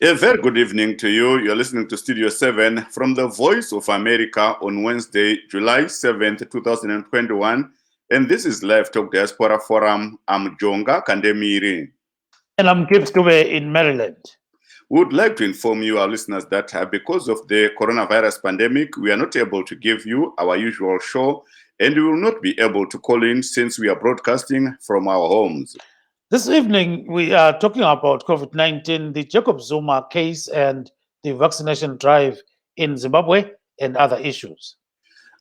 A very good evening to you. You're listening to Studio 7 from the Voice of America on Wednesday, July 7th, 2021. And this is Livetalk Diaspora Forum. I'm Jonga Kandemiri. And I'm Gibbs Dube in Maryland. We would like to inform you, our listeners, that because of the coronavirus pandemic, we are not able to give you our usual show, and we will not be able to call in since we are broadcasting from our homes. This evening, we are talking about COVID-19, the Jacob Zuma case, and the vaccination drive in Zimbabwe, and other issues.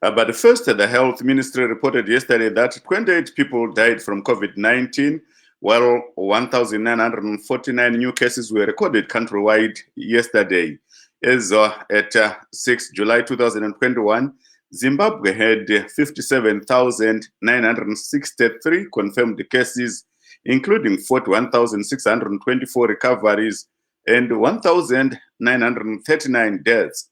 But first, the health ministry reported yesterday that 28 people died from COVID-19, while 1,949 new cases were recorded countrywide yesterday. As at 6 July 2021, Zimbabwe had 57,963 confirmed cases, including 41,624 recoveries and 1,939 deaths.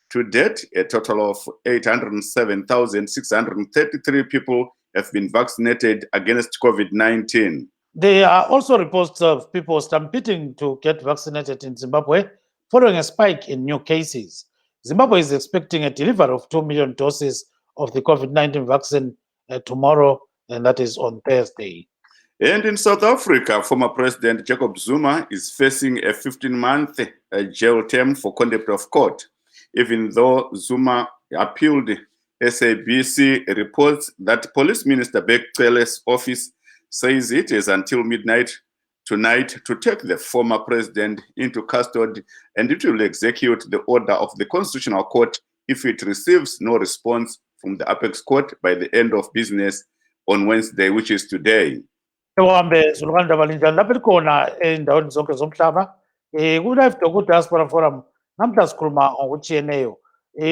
To date, a total of 807,633 people have been vaccinated against COVID-19. There are also reports of people stampeding to get vaccinated in Zimbabwe following a spike in new cases. Zimbabwe is expecting a delivery of 2 million doses of the COVID-19 vaccine tomorrow, and that is on Thursday. And in South Africa, former President Jacob Zuma is facing a 15-month jail term for contempt of court. Even though Zuma appealed, SABC reports that Police Minister Bekele's office says it is until midnight tonight to take the former president into custody, and it will execute the order of the Constitutional Court if it receives no response from the Apex Court by the end of business on Wednesday, which is today. Ewambe zulukanda balinjani lapha likhona endaweni zonke zomhlaba ku-Livetalk ku-Diaspora Forum namhla sikhuluma ngokutshiyeneyo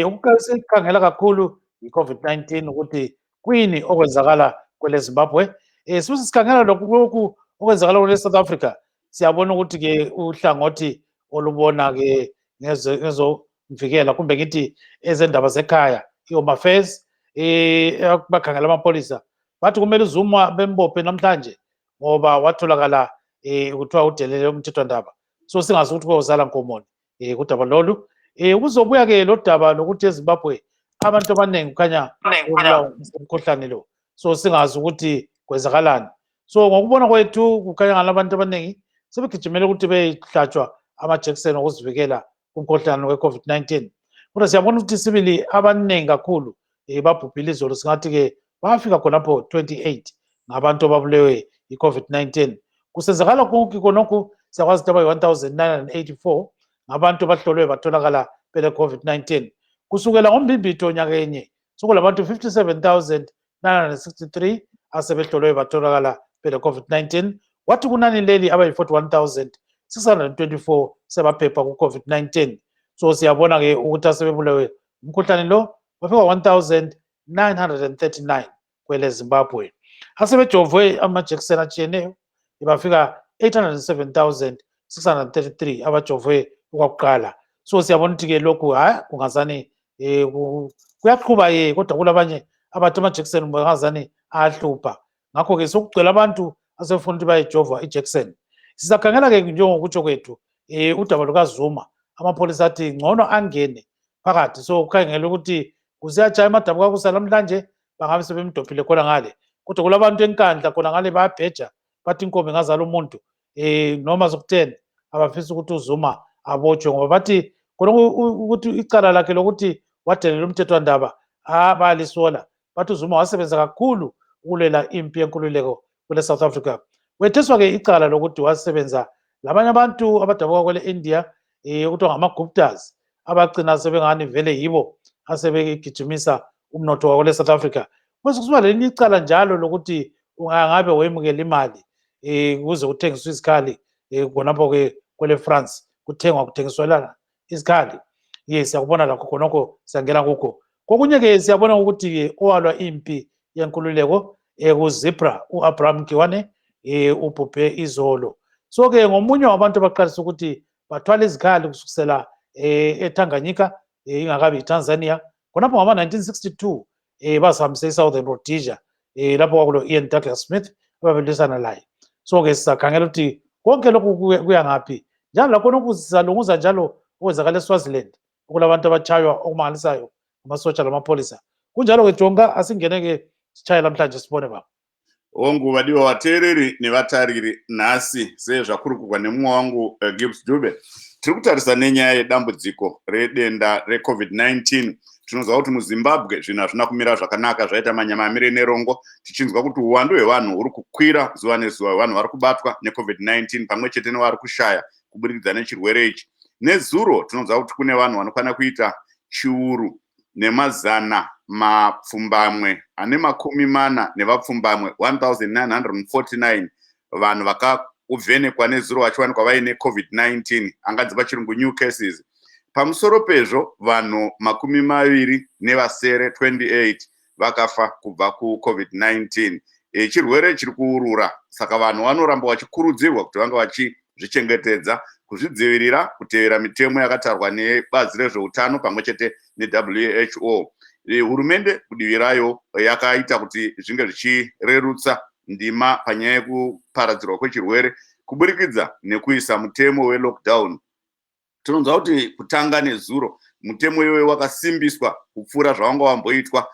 ukukhangela kakhulu i-COVID-19 ukuthi kuyini okwenzakala kwele Zimbabwe sibe sikhangela lokhu okwenzakala kwele South Africa. Siyabona ukuthi-ke uhlangothi olubona-ke ngezomvikela kumbe ngithi ezendaba zekhaya i-Home Affairs bakhangela amapolisa bathi kumele uZuma bembophe namhlanje ngoba watholakala kuthiwa udelele umthethwandaba. So singazi ukuthi kozala nkomoni kudaba lolu kuzobuya-ke lo daba lokuthi eZimbabwe abantu abaningi kukhanya umkhuhlane lo, so singazi ukuthi kwenzakalani. So ngokubona kwethu kukhanya ngala abantu abaningi sebegijimele ukuthi beyihlatshwa amajekiseni okuzivikela kumkhuhlane we-COVID-19. Kodwa siyabona ukuthi sibili abaningi kakhulu babhubhile izolo, singathi-ke bafika khonapho 28 ngabantu ababulewe i-COVID-19. Kusenzakala konke khonokhu siyakwazi ukuthi abayi-1,984 ngabantu abahlolwe batholakala bele COVID-19. Kusukela ngoMbimbithi nyakenye sokulabantu 57,963 asebehlolwe batholakala bele COVID-19, kwathi kunani leli abayi-41,624 sebaphepha ku-COVID-19. So siyabona-ke ukuthi asebebulewe umkhuhlane lo bafika 1,939 kwele Zimbabwe. Asebejovwe amajekiseni atshiyeneyo bafika 807,633 abajovwe okwakuqala. So siyabona ukuthi-ke lokhu kungazani kuyaqhuba kodwa kulabanye abathi amajekiseni bangazani ayahlupha. Ngakho-ke sokugcwele abantu asebefuna ukuthi bayejova ijekiseni. Sizakhangela-ke njengokutsho kwethu udaba lukaZuma, amapholisa athi ngcono angene phakathi. So kukhangela ukuthi kusiyajaya amadaba kwakusa namhlanje bangabe sebemdophile khona ngale, kodwa kulabantu enkandla khona ngale bayabheja bathi inkomo ingazala umuntu noma zoku-10 abafisa ukuthi uZuma abotshwe ngoba bathi khona ukuthi icala lakhe lokuthi wadelela umthethwandaba bayalisola. Bathi uZuma wasebenza kakhulu ukulwela impi yenkululeko kule South Africa. Wetheswa-ke icala lokuthi wasebenza labanye abantu abadabuka kwele India okuthiwa ngama-Guptas abagcina sebengani vele yibo asebegijimisa umnotho wakwele South Africa. Bese kusuka lelinye icala njalo lokuthi ungangabe wemukela imali kuze kuthengiswe izikhali khonapho-ke kwele France kuthengiswelana izikhali. Siyakubona lakho khonokho siyangena kukho. Kokunye-ke siyabona ukuthi owalwa impi yenkululeko kuZipra u-Abraham Kiwane ubhubhe izolo. So-ke ngomunye wabantu abaqalisa ukuthi bathwala izikhali kusukisela eTanganyika ingakabi iTanzania khonapho ngama-1962 basihambise eSouthern Rhodesia lapho kwakulo Ian Douglas Smith ababelisana laye. So-ke sizakhangela ukuthi konke lokhu kuya ngaphi njalo lakhona ukuzalunguza njalo okwenzakala eSwaziland okulabantu abatshaywa okumangalisayo amasotsha lamapholisa kunjalo-ke Jonga asingene-ke sitshaye namhlanje sibone baba. Nguva diwa vateereri nevatariri nhasi sezvakurukurwa nemumwe wangu Gibbs Dube tiri kutarisa nenyaya yedambudziko redenda reCovid-19. Tinoziva kuti muZimbabwe zvinhu hazvina kumira zvakanaka zvaita manyamamire nerongo tichinzwa kuti uwandu hwevanhu huri kukwira zuva nezuva hwevanhu vari kubatwa neCovid-19 pamwe chete nevari kushaya kuburikidza nechirwere ichi. Nezuro tinoziva kuti kune vanhu vanokwana kuita chiuru nemazana mapfumbamwe ane makumi mana nevapfumbamwe 1949 vanhu vakavhenekwa nezuro vachiwanikwa vaine COVID-19 anganzi pachirungu new cases. Pamusoro pezvo vanhu makumi maviri nevasere 28 vakafa kubva kuCovid-19. Chirwere chiri kuurura saka vanhu vanoramba vachikurudzirwa kuti vanga vachizvichengetedza kuzvidzivirira kutevera mitemo yakatarwa nebazi rezveutano pamwe chete neWHO. Hurumende kudivi rayo yakaita kuti zvinge zvichirerutsa ndima panyaya yekuparadzirwa kwechirwere kuburikidza nekuisa mutemo welockdown. Tinoziva kuti kutanga nezuro mutemo iwe wakasimbiswa kupfuura zvawanga wamboitwa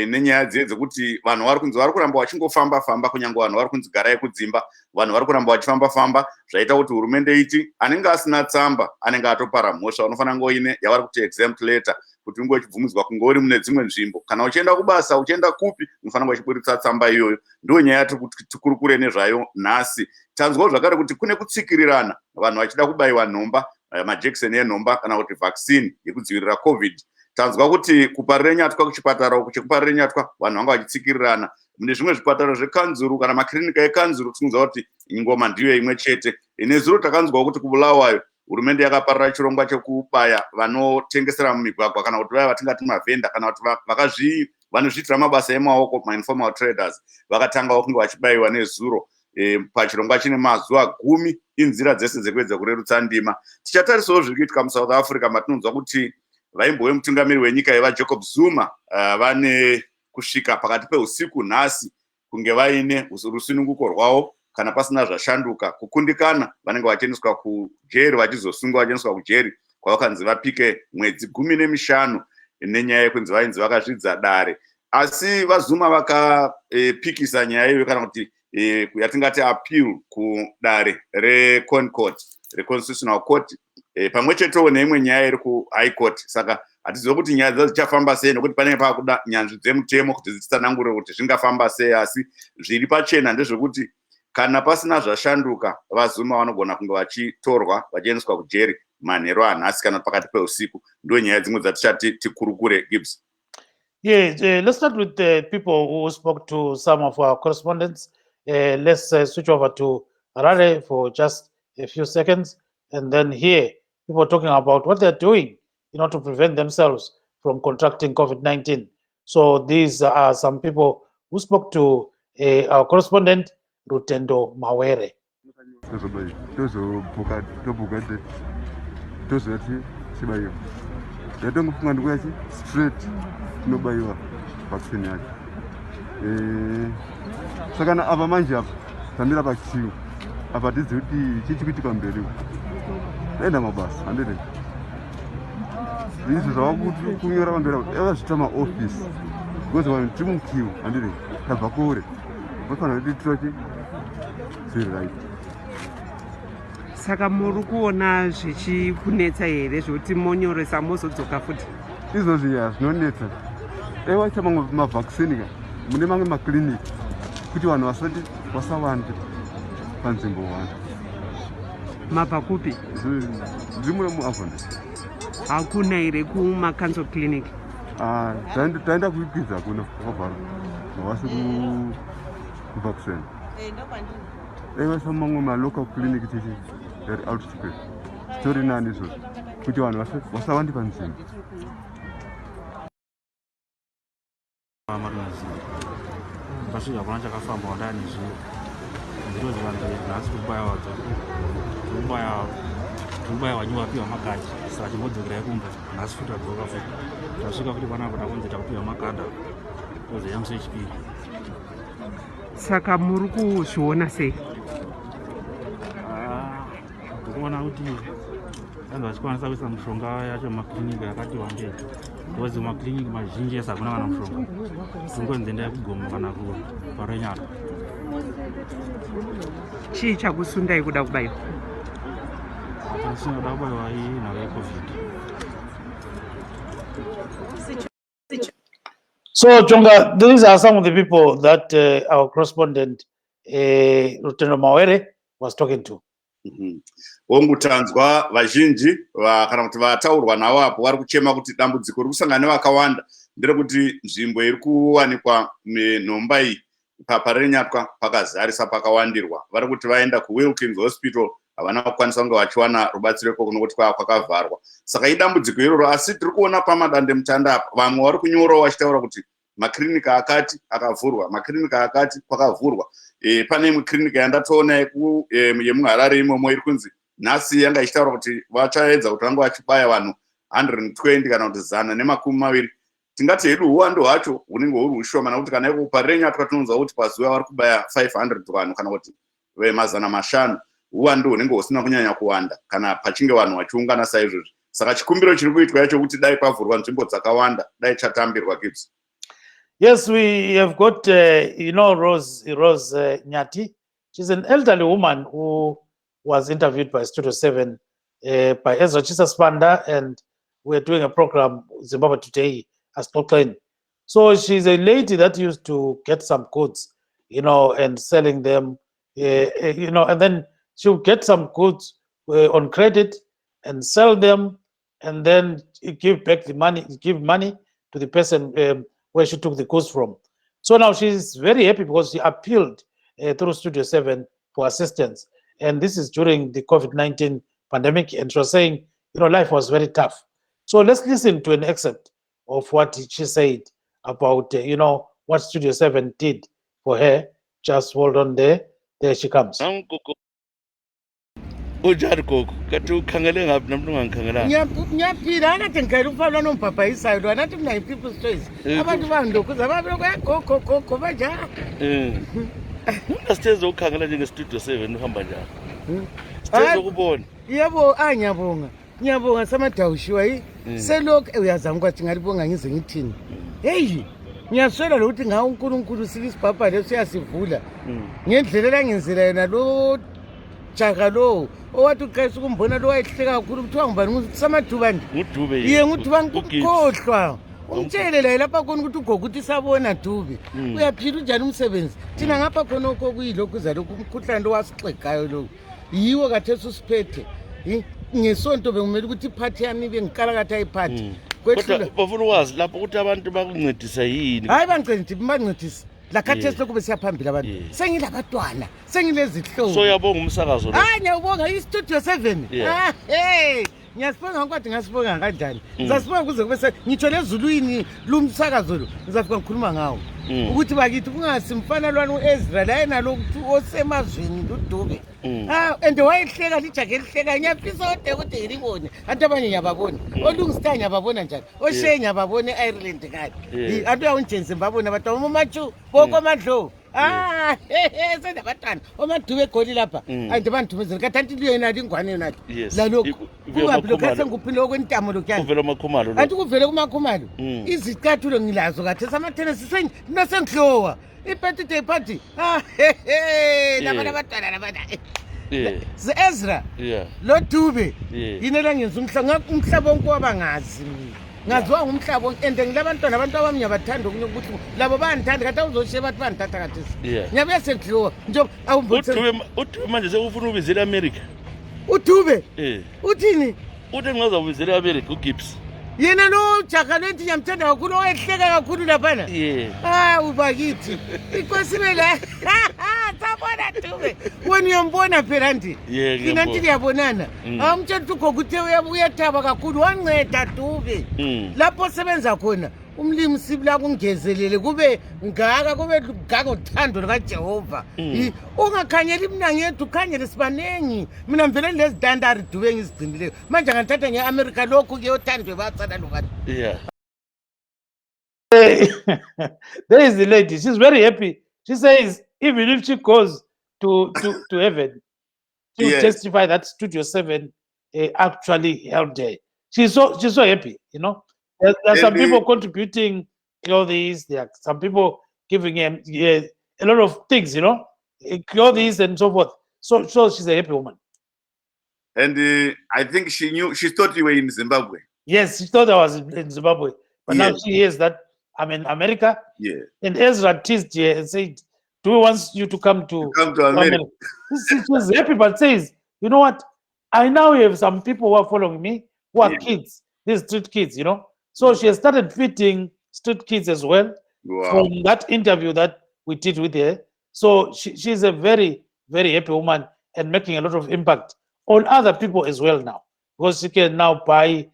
nenyaya dzekuti vanhu vari kunzi vari kuramba vachingofamba famba kunyange vanhu vari kunzi garai kudzimba vanhu vari kuramba vachifamba famba zvaita kuti hurumende iti anenge asina tsamba anenge atopara mhosva unofanira ngoine yavari kuti exempt letter kuti unge uchibvumidzwa kunge uri mune dzimwe nzvimbo kana uchienda kubasa uchienda kupi unofanira uchiburitsa tsamba iyoyo. Ndiyo nyaya yatiri kuti tikurukure nezvayo nhasi. Tanzwawo zvakare kuti kune kutsikirirana vanhu vachida kubaiwa nhomba majekiseni enhomba kana kuti vaccine yekudzivirira COVID. Tanzwa kuti kuparire nyatwa kuchipatara uku chekuparire nyatwa vanhu vanga vachitsikirirana mune zvimwe zvipatara zvekanzuru kana makirinika ekanzuru tinoziva kuti ngoma ndiyo imwe chete. Nezuro takanzwawo kuti kubulawayo hurumende yakaparira chirongwa chekubaya vanotengesera mumigwagwa kana kuti vaya vatingati mavhenda kana kuti vanozviitira mabasa emaoko mainformal traders vakatangawo kunge vachibayiwa nezuro. Pachirongwa chine mazuva 10 inzira dzese dzekuedza kurerutsa ndima. Tichatarisawo zviri kuitika muSouth Africa matinonzwa kuti vaimbove mutungamiri wenyika Jacob Zuma vane kusvika pakati peusiku nhasi kunge vaine rusununguko rwavo kana pasina zvashanduka kukundikana vanenge vachiendeswa kujeri vachizosungwa vachiendeswa kujeri kwavakanzi vapike mwedzi 15 nenyaya yekunzi vainzi vakazvidza dare. Asi vaZuma vakapikisa nyaya iyoyo kana kuti yatingati appeal kudare reConcourt reconstitutional court pamwe chetewo neimwe nyaya iri kuHigh Court. Saka hatizivi kuti nyaya dzadzo dzichafamba sei nokuti panenge paakuda nyanzvi dzemutemo kuti dzitsanangure kuti zvingafamba sei. Asi zviri pachena ndezvekuti kana pasina zvashanduka vaZuma vanogona kunge vachitorwa vachiendeswa kujeri manheru anhasi kana pakati peusiku. Ndiyo nyaya dzimwe dzatichati tikurukure Gibbs. Yeah, let's start with the people who spoke to some of our correspondents. Let's switch over to Harare for just a few seconds and then hear people talking about what they're doing in order to prevent themselves from contracting COVID-19. So these are some people who spoke to our correspondent, Rutendo Mawere. Sakana apa manje apa tamira pachiu apa tizi kuti chichikuitika mberi enda mabasa andiri izvo zvavakuti kunyora pamberi kuti eva zvitama office because vanhu tiri mukiu andiri tabva kure vafanira kuti titochi zviri right. Saka muri kuona zvichikunetsa here zvokuti monyoresa mozodzoka futi? Izvozvi zvinonetsa ewacha mamwe mavhaccine ka mune mamwe makliniki kuti vanhu vasati vasawanda panzvimbo wanda. Mabva kupi? Ndimune muAvonda. Hakuna here kumacancer clinic? Taenda kuikwidza kuna kwabvara havasi kuvaccine. Evasa mamwe malocal clinic tichi eri outskirt tori nani izvozvo kuti vanhu vasawandi panzvimbo. Pasvika kuna chakafamba wandani zviro zvivanzirwa nhasi kubaya wanyu wapiwa makadhi saka chimbodzokerai kumba nhasi futi adzoka futi tasvika futi panapa takunzi takupiwa makadha tozoyamuse chipiri. Saka muri kuzviona sei? ndinoona kuti vanhu vachikwanisa kuisa mishonga yacho mumakliniki yakati wandei because mumakliniki mazhinji ese hakuna kana mushonga tingonzi endai kugoma kana kuparenyara. chii chakusundai kuda kubayiwa? Sinoda kubayiwa iyi nhau yecovid. So, Jonga, these are some of the people that our correspondent, Lieutenant Mawere, was talking to. Wongutanzwa vazhinji kana kuti vataurwa navo apo vari kuchema kuti dambudziko riri kusangana nevakawanda nderekuti nzvimbo iri kuwanikwa nhomba iyi parenyatwa pakazarisa pakawandirwa. Vari kuti vaenda kuWilkins Hospital havana kukwanisa kunge vachiwana rubatsiro ikoko nokuti kwakavharwa. Saka idambudziko iroro, asi tiri kuona pamadandemutande apa vamwe vari kunyorawo vachitaura kuti makirinika akati akavhurwa, makirinika akati kwakavhurwa. Pane imwe klinika yandatoona yemuHarare imomo iri kunzi nhasi yanga ichitaura kuti vachaedza kuti vange vachibaya vanhu 120 kana kuti 120. Tingati hedu uwando hwacho hunenge huri hushoma nokuti kana iko parenyatwa tinonzwa kuti pazuva vari kubaya 500 vanhu kana kuti mazana mashanu. Uwando hunenge husina kunyanya kuwanda kana pachinge vanhu vachiungana saizvozvi. Saka chikumbiro chiri kuitwa yacho kuti dai pavhurwa nzvimbo dzakawanda dai chatambirwa Gibbs. Yes, we have got, Rose Nyati. She's an elderly woman who was interviewed by Studio 7 by Ezra Chisaspanda, and we're doing a program, Zimbabwe Today, as Toklen. So she's a lady that used to get some goods, and selling them, and then she'll get some goods on credit and sell them, and then give back the money, give money to the person where she took the goods from. So now she's very happy because she appealed through Studio 7 for assistance. And this is during the COVID-19 pandemic. And she was saying, life was very tough. So let's listen to an excerpt of what she said about, what Studio 7 did for her. Just hold on there. There she comes. Ujari koko kati ukhangele ngapi namntu ungangikhangelanga ngiyaphila anathi ngicela ukufana nombhabhayisayo anathi mina yi-people's choice abantu bangilokuza babekokoko banjani asiteze ukukhangela njenge-Studio 7 uhamba njani siteze ukubona yebo ngiyabonga samadawushiwa yi selokhu uyazama kwathi ngalibonga ngize ngithini heyi ngiyaswela lokuthi ngawo uNkulunkulu sike isibhabha leso uyasivula ngendlela elangenzela yena lo jaka lo owathi uqesa ukumbona lo wayehleka kakhulu kuthiwa ngubani nguSamadhuba nje nguDube iye nguDuba ngikukhohlwa umtshele la lapha khona ukuthi ugogo uthi sabona Dube uyaphila unjani umsebenzi thina ngapha khona okuyilokhu zalokhu umkhuhlane lo wasixegayo lo yiwo kathesi usiphethe ngesonto bekumele ukuthi iphathi yami bengikala kathi ayiphathi kodwa bafuna ukwazi lapho ukuthi abantu bakuncedisa yini hayi bangincedisa la khathesi lokhu besiyaphambili abantu sengilabantwana sengilezihlobo so yabonga umsakazo lo hayi ngiyabonga iStudio 7 ngiyasibonga kwathi ngasibonga kanjani ngizasibonga kuze kube ngitsho lezulwini lumsakazo lo ngizafika ngikhuluma ngawo ukuthi bakithi kungasimfana lwana uEzra la yena lokuthi osemazweni uDube and wayehleka lijake lihleka ngiyafisa ode ukuthi ngilibone abantu abanye ngiyababona olungisitha ngiyababona njani oshe ngiyababona eIreland kade abantu awunjenze mbabona abantu uMachu boko madlo senabantwana oMadube egoli lapha andibandumezela kathi liyena ingwane yona lalokhu kungabi lokho sengikuphile okwentamo lokyana kuvela amakhumalo lo athi kuvele kumakhumalo izicathulo ngilazo kathi samathenesi sengihlowa ipetite party labana abantwana labana Ezra lo Dube yini langenza umhlaba wonke wabangazi ngaziwa ngumhlaba wonke and ngilabantwana abantu abami ngiyabathanda ukuthi labo bayandithanda kathi awuzoshiya bathi bandithatha kathesi ngiyabuya sengihlowa nje uDube manje sekufuna ubizela eAmerica uDube uthini uthi ngingazawubizela eAmerica uGibbs yena lo jaka lethi ngiyamthanda kakhulu oyehleka kakhulu laphana ubakithi inkosi la sabona Dube wena uyambona phela nje thina nti liyabonana awumtshela ukuthi ugogo uyathaba kakhulu wanceda Dube lapho sebenza khona umlimi sibila kungezelele kube ngaka kube ngaka uthando likaJehova ungakhanyela imnangi yethu ukhanyele sibanengi mina mvele lezi dandari Dube ngizigcinileyo manje ngathatha ngeAmerica lokhu ke othandwe batsala lokani There is the lady. She's very happy. She says even if she goes to heaven, to Yes. testify that Studio 7 actually helped her. She's so happy, you know. There's some And people contributing clothes. There are some people giving him a lot of things, you know, clothes and so forth. So she's a happy woman. And I think she thought you were in Zimbabwe. Yes, she thought I was in Zimbabwe, but now Yes. she hears that I'm in America. Yeah. And Ezra teased her and said, "Do we want you to come to America. She was happy, but says, "You know what? I now have some people who are following me who are Yeah. kids, these street kids, you know." So she has started feeding street kids as well Wow. from that interview that we did with her. So she's a very, very happy woman and making a lot of impact on other people as well now, because she can now buy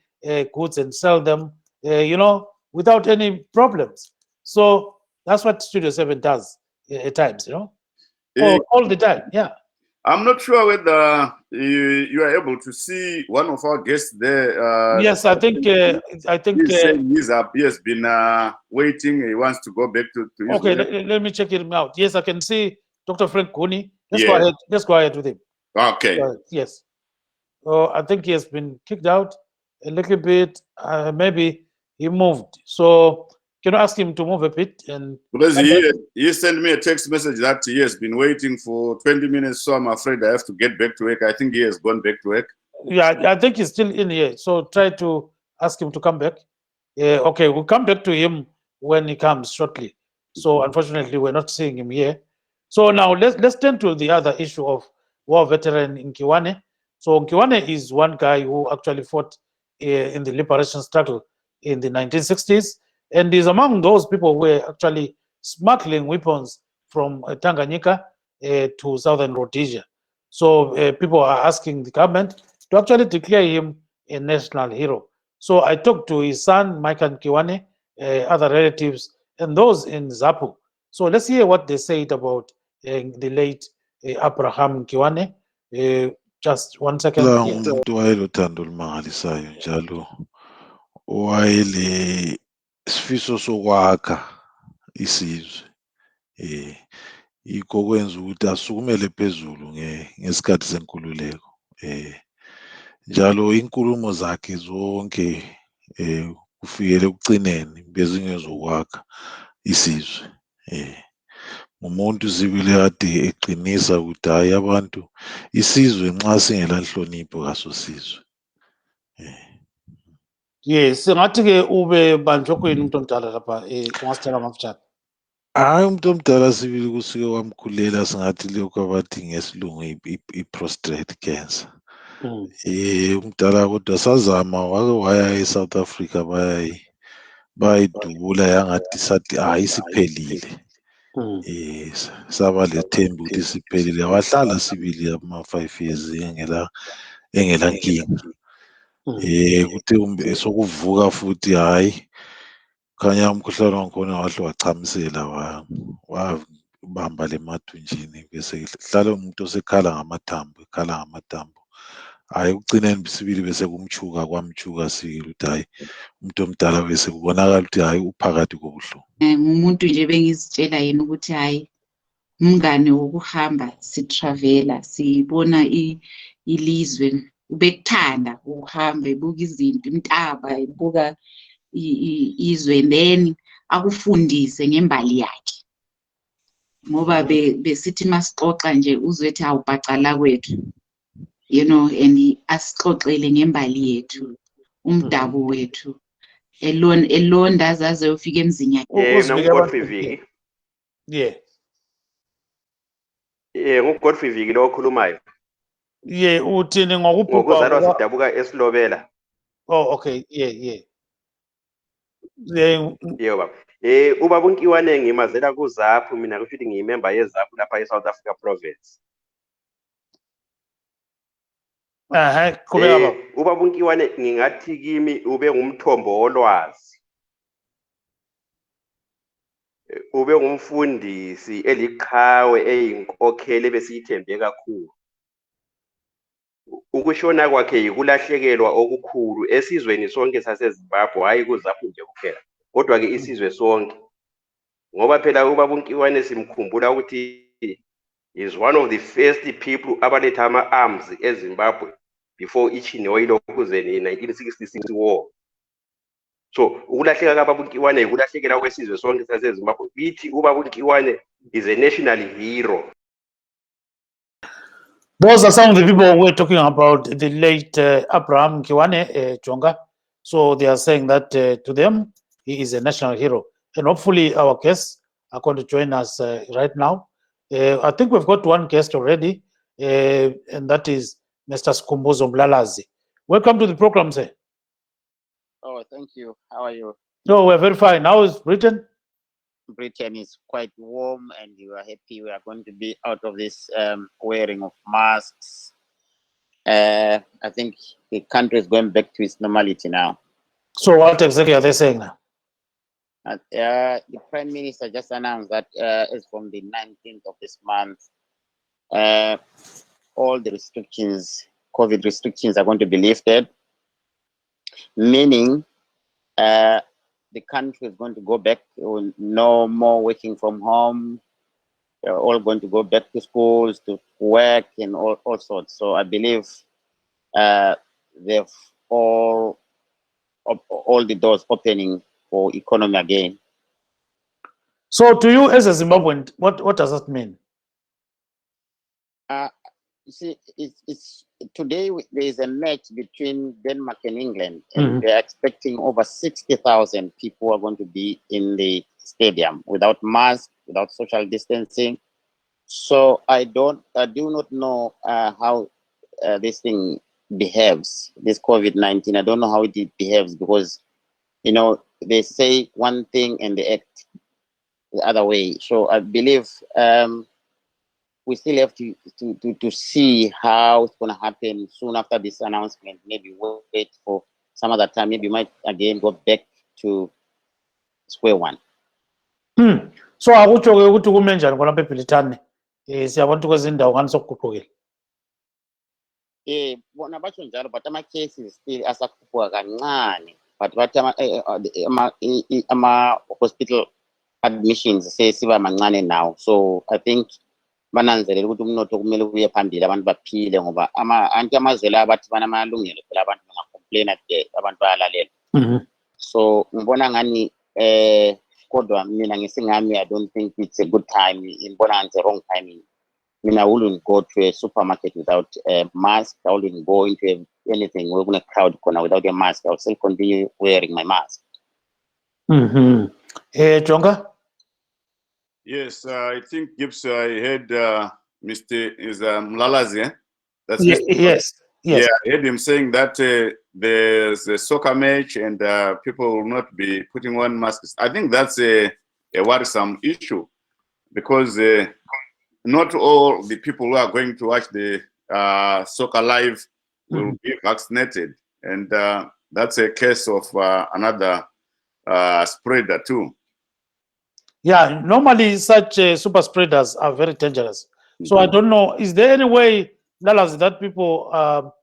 goods and sell them, you know, without any problems. So that's what Studio 7 does at times, you know, all the time. Yeah. I'm not sure whether you are able to see one of our guests there. Yes, I think. He's saying he has been waiting. He wants to go back to his Okay, work. let me check him out. Yes, I can see Dr. Frank Kuni. Let's Yes. go ahead. Let's go ahead with him. Okay. Yes. I think he has been kicked out a little bit. Maybe he moved. So can you ask him to move a bit? And Because he sent me a text message that he has been waiting for 20 minutes, so I'm afraid I have to get back to work. I think he has gone back to work. yeah, I think he's still in here. So try to ask him to come back. Okay, we'll come back to him when he comes shortly. So unfortunately, we're not seeing him here. So now let's turn to the other issue of war veteran in Nkiwane. So Nkiwane is one guy who actually fought in the liberation struggle in the 1960s, and is among those people who were actually smuggling weapons from Tanganyika to southern Rhodesia. So people are asking the government to actually declare him a national hero. So I talked to his son, Michael Nkiwane, other relatives, and those in Zapu. So let's hear what they said about the late Abraham Nkiwane. Just 1 second. La umuntu wayelothando olumangalisayo njalo wayele sifiso sokwakha isizwe yikho kwenza ukuthi asukumele phezulu ngesikhathi senkululeko njalo inkulumo zakhe zonke kufikele ekugcineni bezingezokwakha isizwe umuntu sibili kade eqinisa ukuthi hayi abantu isizwe nxa singela nhlonipho kaso sizwe Yes, singathi ke ube banjwe kuyini umuntu omdala lapha ungasitshela ngafutshane. Hayi umuntu omdala sibili kusuke wamkhulela singathi lokhu abathi ngesilungu i-prostate cancer. Umdala kodwa sazama wake waya e-South Africa bayayidubula yangathi sathi hayi isiphelile. Saba lethemba ukuthi isiphelile wahlala sibili ama-5 years engela nkinga. Kuthe sokuvuka futhi hayi khanya umkhuhlane wakhona wahle wachamisela wabamba le mathunjini bese hlala umuntu osekhala ngamathambo hayi ugcineni sibili bese kumchuka kwamchuka sibili ukuthi hayi umuntu omdala bese kubonakala ukuthi hayi uphakathi kobuhlungu. Umuntu nje bengizitshela yena ukuthi hayi umngane wokuhamba sitravela sibona ilizwe ubekuthanda ukuhamba ebuka izinto intaba ebuka izwe then akufundise ngembali yakhe ngoba besithi masixoxa nje uzwethi awubhacala kwethu you know and asixoxele ngembali yethu umdabu wethu elonda azaze ufika emzini yakhe nguGodfrey Viki nguGodfrey Viki lo okhulumayo uthini ngokubhubha ngokuzalwa sidabuka esilobela. Oh okay Yebo ubaba uNkiwane ngimazela kuZaphu mina kusho ukuthi ngiyimember yeZaphu lapha eSouth Africa province. Qhubeka baba. Ubaba uNkiwane ngingathi kimi ube ngumthombo wolwazi. Ube ngumfundisi eliqhawe eyinkokheli besiyithembe kakhulu. Ukushona kwakhe yikulahlekelwa okukhulu esizweni sonke saseZimbabwe hayi kuZaphu nje kuphela kodwa ke isizwe sonke ngoba phela ubaba uNkiwane simkhumbula ukuthi is one of the first people abaletha ama-arms eZimbabwe before iChinewa ilokhuze in 1966 war. So ukulahleka kaBaba uNkiwane ukulahlekela kwesizwe sonke saseZimbabwe. Ithi uBaba uNkiwane is a national hero. Those are some of the people who were talking about the late Abraham Kiwane Jonga. So they are saying that to them, he is a national hero. And hopefully our guests are going to join us right now. I think we've got one guest already, and that is Mr. Skumbuzo Mlalazi. Welcome to the program, sir. Oh, thank you. How are you? No, we're very fine. How is Britain? Britain is quite warm, and we are happy we are going to be out of this wearing of masks. I think the country is going back to its normality now. So what exactly are they saying now? The Prime Minister just announced that as from the 19th of this month, all the restrictions, COVID restrictions, are going to be lifted, meaning the country is going to go back to no more working from home. They're all going to go back to schools, to work, and all sorts. So I believe they've all the doors opening for economy again. So to you as a Zimbabwean, what does that mean? You see, it's today there is a match between Denmark and England, and they're expecting over 60,000 people are going to be in the stadium without masks, without social distancing. So I do not know how this thing behaves, this COVID-19. I don't know how it behaves, because they say one thing and they act the other way. So I believe we still have to see how it's going to happen soon after this announcement. Maybe we'll wait for some other time. Maybe we might again go back to square one. So akutsho-ke ukuthi kume njani khonapha eBrithani siyabona ukuthi kwezinye indawo ngani sokuguqukile. Bona batsho njalo, but ama-cases still asakhuphuka kancane, but bathi ama-hospital admissions sesiba mancane now. So I think bananzelela ukuthi umnotho kumele uye phambili, abantu baphile, ngoba anti amazwe la bathi banamalungelo phela, abantu bangacomplaina abantu bayalalela. So ngibona ngani kodwa mina ngesingami, I don't think it's a good time. Ngibona it's a wrong timing. I wouldn't go to a supermarket without a mask. I wouldn't go into anything where we're going to crowd corner without a mask. I'll still continue wearing my mask. Jonga? Yes, I think Gibbs, I heard Mr. Mlalazi. That's Yes. Yeah, I heard him saying that there's a soccer match and people will not be putting on masks. I think that's a worrisome issue, because not all the people who are going to watch the soccer live will be vaccinated. And that's a case of another spreader too. Yeah, normally such super spreaders are very dangerous. So I don't know, is there any way, Lalas, that people are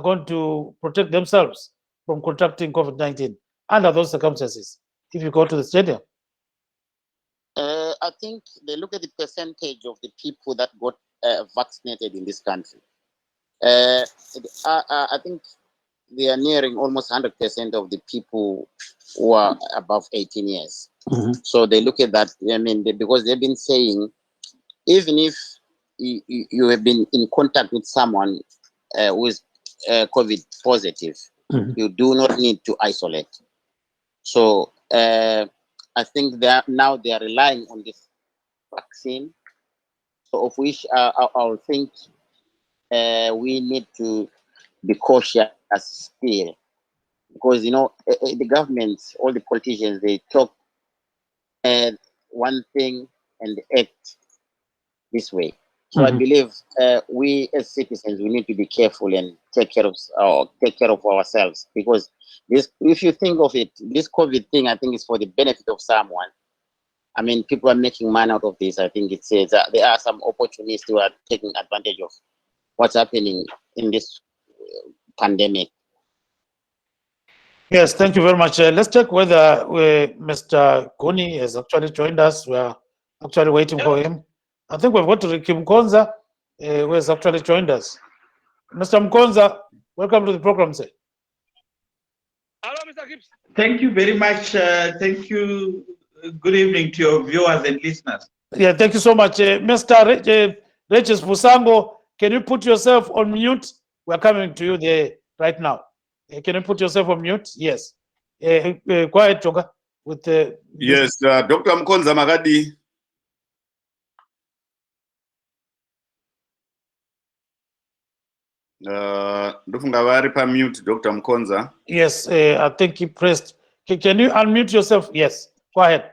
going to protect themselves from contracting COVID-19 under those circumstances if you go to the stadium? I think they look at the percentage of the people that got vaccinated in this country. I think they are nearing almost 100% of the people who are above 18 years. So they look at that, I mean, because they've been saying, even if you have been in contact with someone who is COVID positive, you do not need to isolate. So I think now they are relying on this vaccine, so of which I think we need to be cautious still, because the government, all the politicians, they talk one thing and act this way. So I believe we as citizens, we need to be careful and take care of ourselves, because this, if you think of it, this COVID thing, I think is for the benefit of someone. I mean, people are making money out of this. I think it says that there are some opportunists who are taking advantage of what's happening in this pandemic. Yes, thank you very much. Let's check whether Mr. Goni has actually joined us. We are actually waiting for him. I think we've got Ricky Mkonza, who has actually joined us. Mr. Mkonza, welcome to the program, sir. Hello, Mr. Gibbs. Thank you very much. Thank you. Good evening to your viewers and listeners. Yeah, thank you so much. Mr. Regis Fusango, can you put yourself on mute? We're coming to you there right now. Can you put yourself on mute? Yes. Quiet, Joga. With yes, Dr. Mkonza Magadi. Ndofunga vari pa mute, Dr. Mkonza. Yes, I think he pressed. Can you unmute yourself? Yes, go ahead.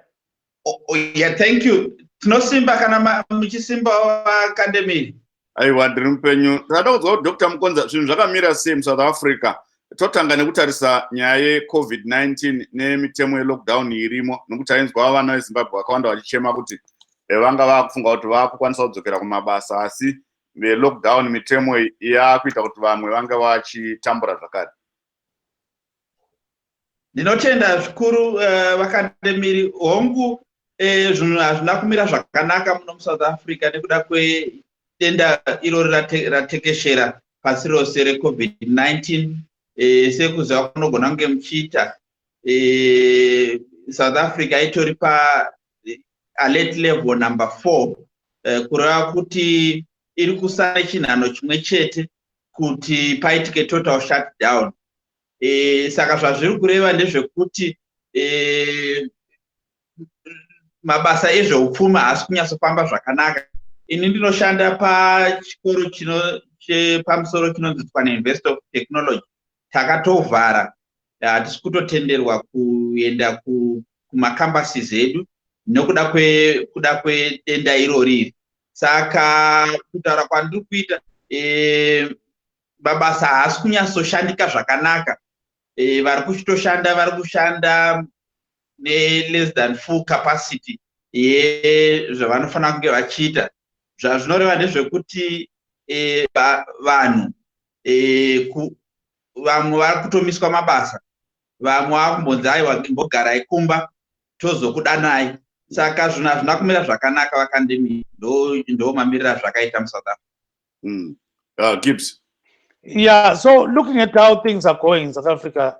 Oh yeah, thank you. Tinosimba kana muchisimba academy. Aiwa ndiri mupenyu. Ndada kuziva kuti Dr. Mkonza zvinhu zvakamira sei muSouth Africa. Totanga nekutarisa nyaya yeCovid-19 nemitemo yelockdown irimo nokuti ainzwa vana veZimbabwe vakawanda vachichema kuti vanga vakufunga kuti vakukwanisa kudzokera kumabasa asi velockdown mitemo yakuita kuti vamwe vanga vachitambura zvakare. Ndinotenda zvikuru vakademiri hongu zvinhu hazvina kumira zvakanaka muno muSouth Africa nekuda kwedenda irori ratekeshera pasi rose reCovid-19 sekuziva kunogona kunge muchiita South Africa itori pa alert level number 4 kureva kuti iri kusara chinhano chimwe chete kuti paitike total shutdown. Saka zvazviri kureva ndezvekuti mabasa ezveupfumi haasi kunyatsofamba zvakanaka. Ini ndinoshanda pachikoro chepamusoro chinonzidzwa neUniversity of Technology. Takatovhara, hatisi kutotenderwa kuenda kumakambasi edu nokuda kwedenda irori. Saka kutaura kwandiri kuita mabasa haasi kunyatsoshandika zvakanaka. Vari kushanda ne-less than full capacity zvavanofanira kunge vachiita. Zvazvinoreva ndezvekuti vanhu vamwe vari kutomiswa mabasa, vamwe vakumbonzi aiwa imbogarai kumba tozokudanai. Saka zvinhu hazvina kumira zvakanaka vakandemi, ndo mamiriro zvakaita muSouth Africa. Gibbs. Yeah, so looking at how things are going in South Africa,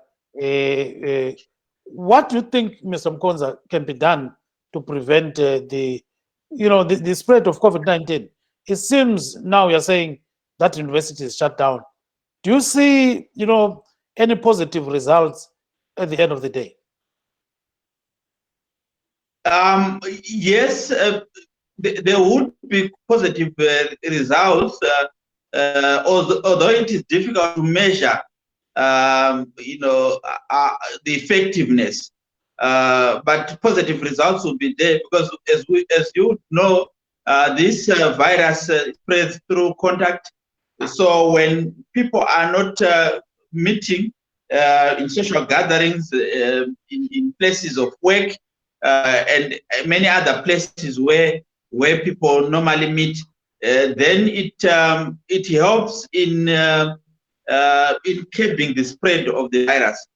what do you think, Mr. Mkonza, can be done to prevent the spread of COVID-19? It seems now you're saying that university is shut down. Do you see, any positive results at the end of the day? Yes, there would be positive results, although it is difficult to measure, the effectiveness. But positive results will be there because, as you know, this virus spreads through contact. So when people are not meeting in social gatherings, in places of work, and many other places where people normally meet, then it helps in curbing the spread of the virus.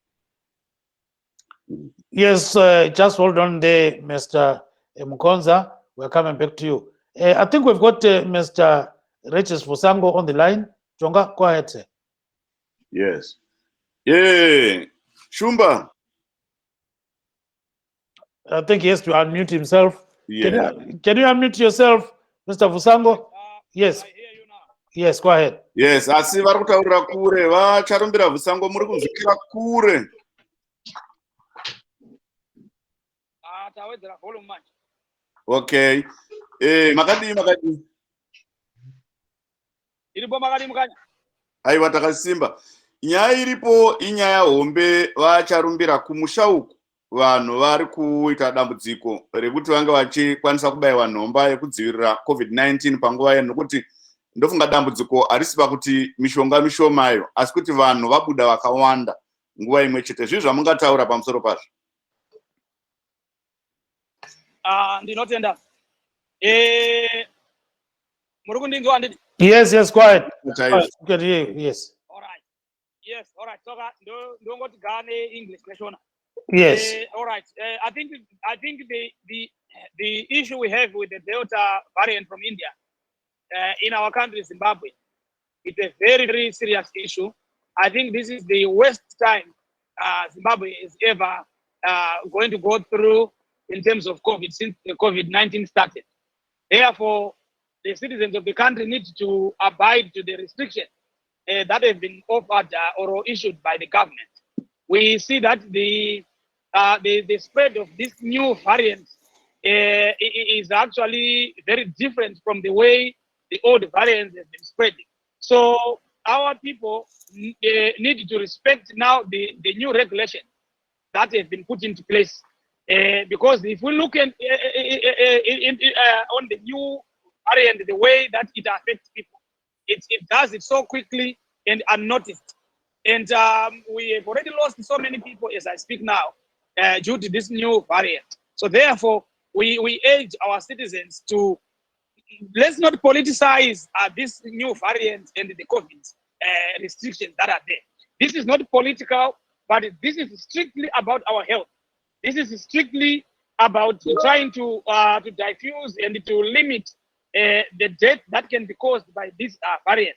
Yes, just hold on there, Mr. Mkonza. We're coming back to you. I think we've got Mr. Regis Fusango on the line. Jonga, go ahead, sir. Yes. Yeah. Shumba. I think he has to unmute himself. Yeah. Can you unmute yourself, Mr. Fusango? Yes. Yes, go ahead. Yes, asi vari kutaurira kure vacharumbira Fusango muri kuzvikira kure. Okay. Makadi. Iripo makadi mukanya. Aiwa takasimba. Nyaya iripo inyaya hombe vacharumbira kumusha uku. Vanhu vari kuita dambudziko rekuti vanga vachikwanisa kubayiwa nhomba yekudzivirira COVID-19 panguva yeno, nokuti ndofunga dambudziko harisi pakuti mishonga mishomayo asi kuti vanhu vabuda vakawanda nguva imwe chete. Zvizvi zvamungataura pamusoro pazvo? Ndinotenda. Muri kundinzwa ndidi? Yes, go ahead. Good, yes. All right. Yes, all right. So ndongoti gane English question. Yes. All right. I think the issue we have with the Delta variant from India in our country, Zimbabwe, it's a very, very serious issue. I think this is the worst time Zimbabwe is ever going to go through in terms of COVID since the COVID-19 started. Therefore, the citizens of the country need to abide to the restrictions that have been offered or issued by the government. We see that the spread of this new variant is actually very different from the way the old variants have been spreading. So our people need to respect now the new regulation that has been put into place. Because if we look at on the new variant, the way that it affects people, it does it so quickly and unnoticed. And we have already lost so many people as I speak now due to this new variant. So therefore, we urge our citizens to let's not politicize this new variant and the COVID restrictions that are there. This is not political, but this is strictly about our health. This is strictly about trying to diffuse and to limit the death that can be caused by this variant.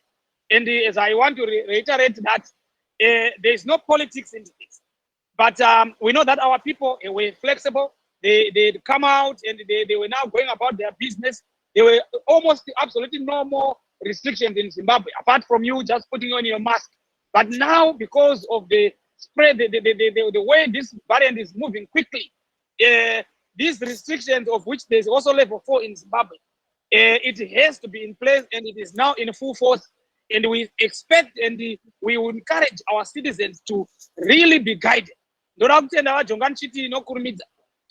And as I want to reiterate that there is no politics in this. But we know that our people were flexible. They come out and they were now going about their business. There were almost absolutely no more restrictions in Zimbabwe, apart from you just putting on your mask. But now, because of the spread, the way this variant is moving quickly, these restrictions, of which there's also level 4 in Zimbabwe, it has to be in place, and it is now in full force. And we expect and we will encourage our citizens to really be guided.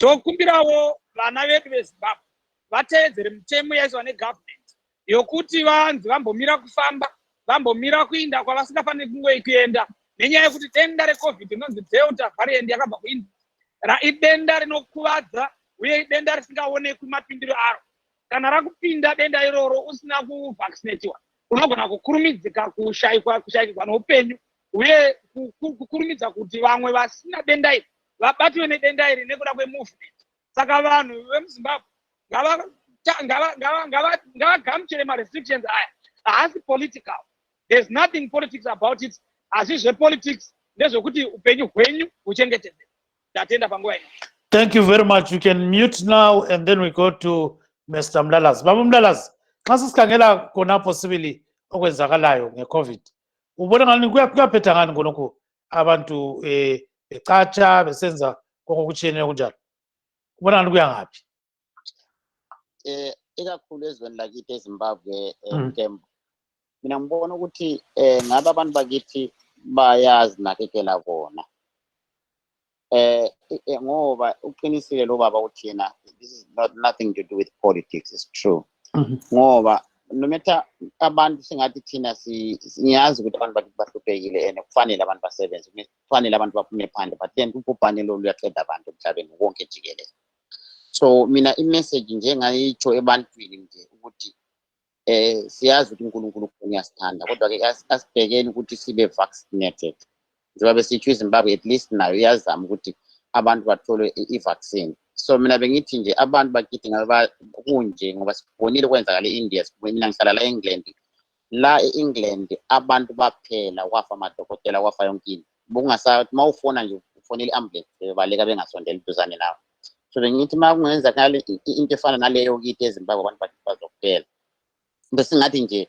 Tokumbirawo vana vedu veZimbabwe vateedzere mitemo yaiswa negovernment yokuti vantu vambomira kufamba, vambomira kuinda kwavasingafaniri kungoikuenda nenyaya yekuti denda reCovid inonzi Delta variant yakabva kuIndia idenda rinokuvadza uye idenda risingaonekwi mapindiro aro. Kana rakupinda denda iroro usina kuvaccinatiwa unogona kukurumidzika kushayikwa noupenyu uye kukurumidza kuti vamwe vasina denda iri vabatwe nedenda iri nekuda kwemovement. Saka vanhu vemuZimbabwe ngavagamuchire marestrictions aya. Haasi political. There's nothing politics about it. Hazizve politics, ndezvekuti upenyu hwenyu huchengetedzwe. Ndatenda panguva ino. Thank you very much. You can mute now and then we go to Mr. Mlalazi. Baba Mlalazi, xa sisikhangela khona possibly okwenzakalayo ngeCovid, ubona ngani kuyaphetha ngani ngonokho abantu becatsha besenza kokutshiyeneyo kunjalo? Ubona ngani kuya ngaphi? Ikakhulu ezweni lakithi eZimbabwe Tembo, mina ngibona ukuthi ngabe abantu bakithi bayazinakekela bona. Ngoba uqinisile lo baba uthi yena, this is nothing to do with politics, it's true. Ngoba no matter abantu singathi thina siyazi ukuthi abantu bahluphekile and kufanele abantu basebenze, kufanele abantu baphume phandle, but then ubhubhane lo luyaqeda abantu emhlabeni wonke jikelele. So mina imessage nje ngayitsho ebantwini nje ukuthi siyazi ukuthi uNkulunkulu uyasithanda, kodwa ke asibhekeni ukuthi sibe vaccinated. Njengoba besitsho iZimbabwe at least nayo iyazama ukuthi abantu bathole i-vaccine. So mina bengithi nje abantu bakithi ngaba kunje ngoba sibonile kwenzakala eIndia, mina ngihlala la eEngland. La eEngland abantu baphela wafa amadokotela wafa yonke into. Bungasathi mawufona nje ufonela i-ambulance baleka bengasondela iduzane nawe. So bengithi makungenzakala into efana naleyo kithi eZimbabwe abantu bazokuphela. Bese ngathi nje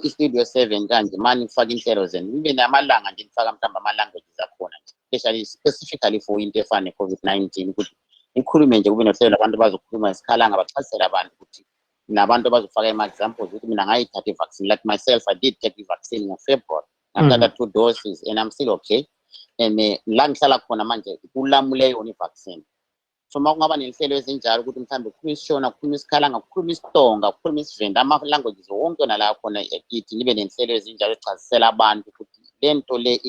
istudio 7 kanje manje ngifaka inhlelo zenu nibe namalanga nje ngifaka mhlamba ama-languages akhona nje, especially specifically for into efana ne-COVID-19 ukuthi ngikhulume nje kube nohlelo abantu bazokhuluma isikhalanga bachasisela abantu ukuthi nabantu abazofaka ama-examples ukuthi mina ngayithatha i-vaccine. Like myself, I did take the vaccine in February. Ngithatha 2 doses and I'm still okay. And la ngihlala khona manje kulamule yona i-vaccine. So makungaba nenhlelo ezinjalo ukuthi mhlambe kukhuluma isiShona, kukhuluma isikhalanga, kukhuluma isiTonga, kukhuluma isiVenda, ama-languages wonke nala khona ekithi, nibe nenhlelo ezinjalo echazisela abantu ukuthi lento le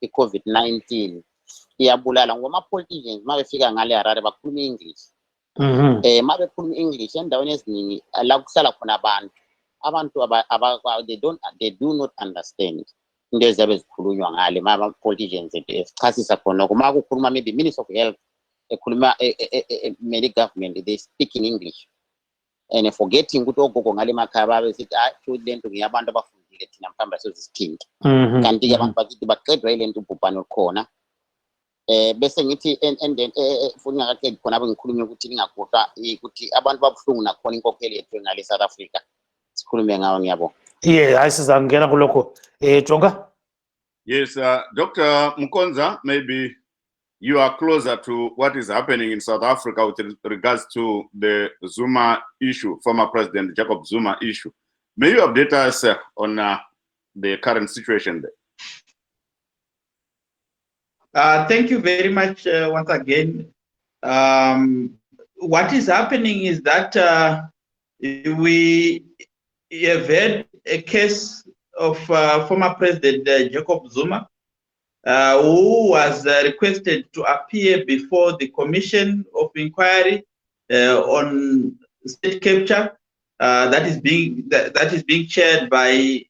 i-COVID-19 iyabulala ngoba ama-politicians mabefika ngale Harare bakhuluma English. Mabekhuluma English endaweni eziningi la kuhlala khona abantu they do not understand into eziyabe zikhulunywa ngale ma-politicians esichasisa khona uma kukhuluma maybe Minister of Health ekhuluma emele government, they speak in English. And forgetting ukuthi ogogo ngale makhaya babe sithi le nto ngiyabantu abafundile thina mhlawumbe sezisithinta. Kanti-ke abantu bakithi baqedwa ile nto ubhubhane olukhona. Bese ngithi and then futhi ngakaqedi khona abe ngikhulume ukuthi ningagoqa ukuthi abantu babuhlungu nakhona inkokheli yethu ngale South Africa. Sikhulume ngawo ngiyabonga. Hayi sizangena kulokho. Jonga. Yes, Dr. Mukonza, maybe you are closer to what is happening in South Africa with regards to the Zuma issue, former President Jacob Zuma issue. May you update us on the current situation there? Thank you very much once again. What is happening is that we have had a case of former President Jacob Zuma, who was requested to appear before the Commission of Inquiry on state capture that is being chaired by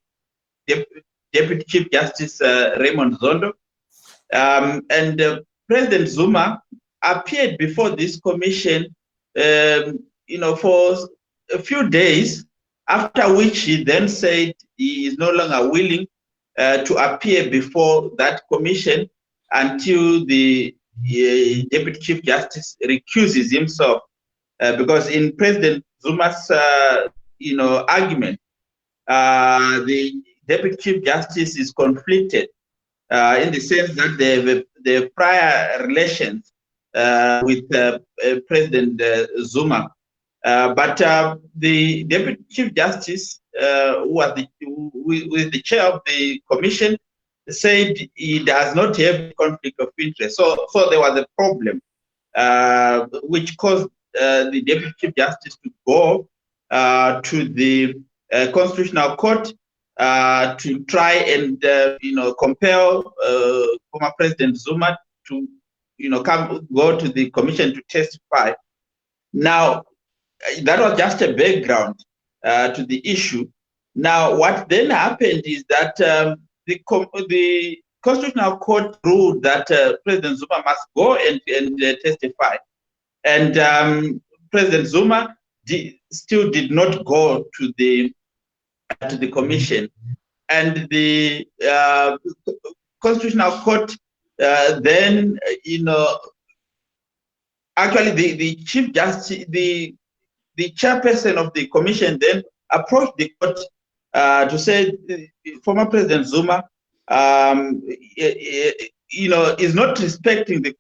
Deputy Chief Justice Raymond Zondo. And President Zuma appeared before this commission, for a few days, after which he then said he is no longer willing to appear before that commission until the Deputy Chief Justice recuses himself, because in President Zuma's argument, the Deputy Chief Justice is conflicted in the sense that they have prior relations with President Zuma. But the Deputy Chief Justice, who was the chair of the commission, said he does not have conflict of interest. So there was a problem, which caused the Deputy Chief Justice to go to the Constitutional Court to try and compel former President Zuma to go to the commission to testify. Now, that was just a background to the issue. Now, what then happened is that the Constitutional Court ruled that President Zuma must go and testify, and President Zuma still did not go to the commission, and the Constitutional Court then, actually the Chief Justice, the chairperson of the commission then approached the court to say former President Zuma, is not respecting the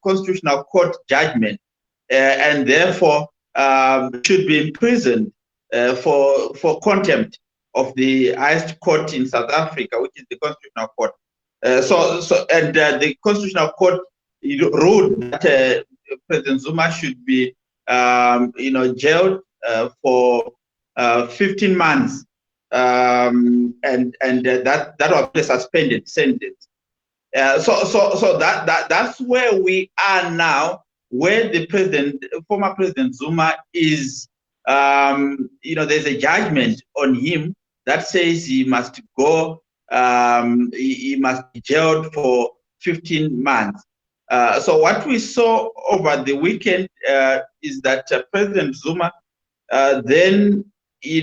Constitutional Court judgment, and therefore should be imprisoned for contempt of the highest court in South Africa, which is the Constitutional Court. The Constitutional Court ruled that President Zuma should be, jailed for 15 months, and that was a suspended sentence. So that's where we are now, where the former President Zuma is. There's a judgment on him that says he must go. He must be jailed for 15 months. So what we saw over the weekend is that President Zuma then, he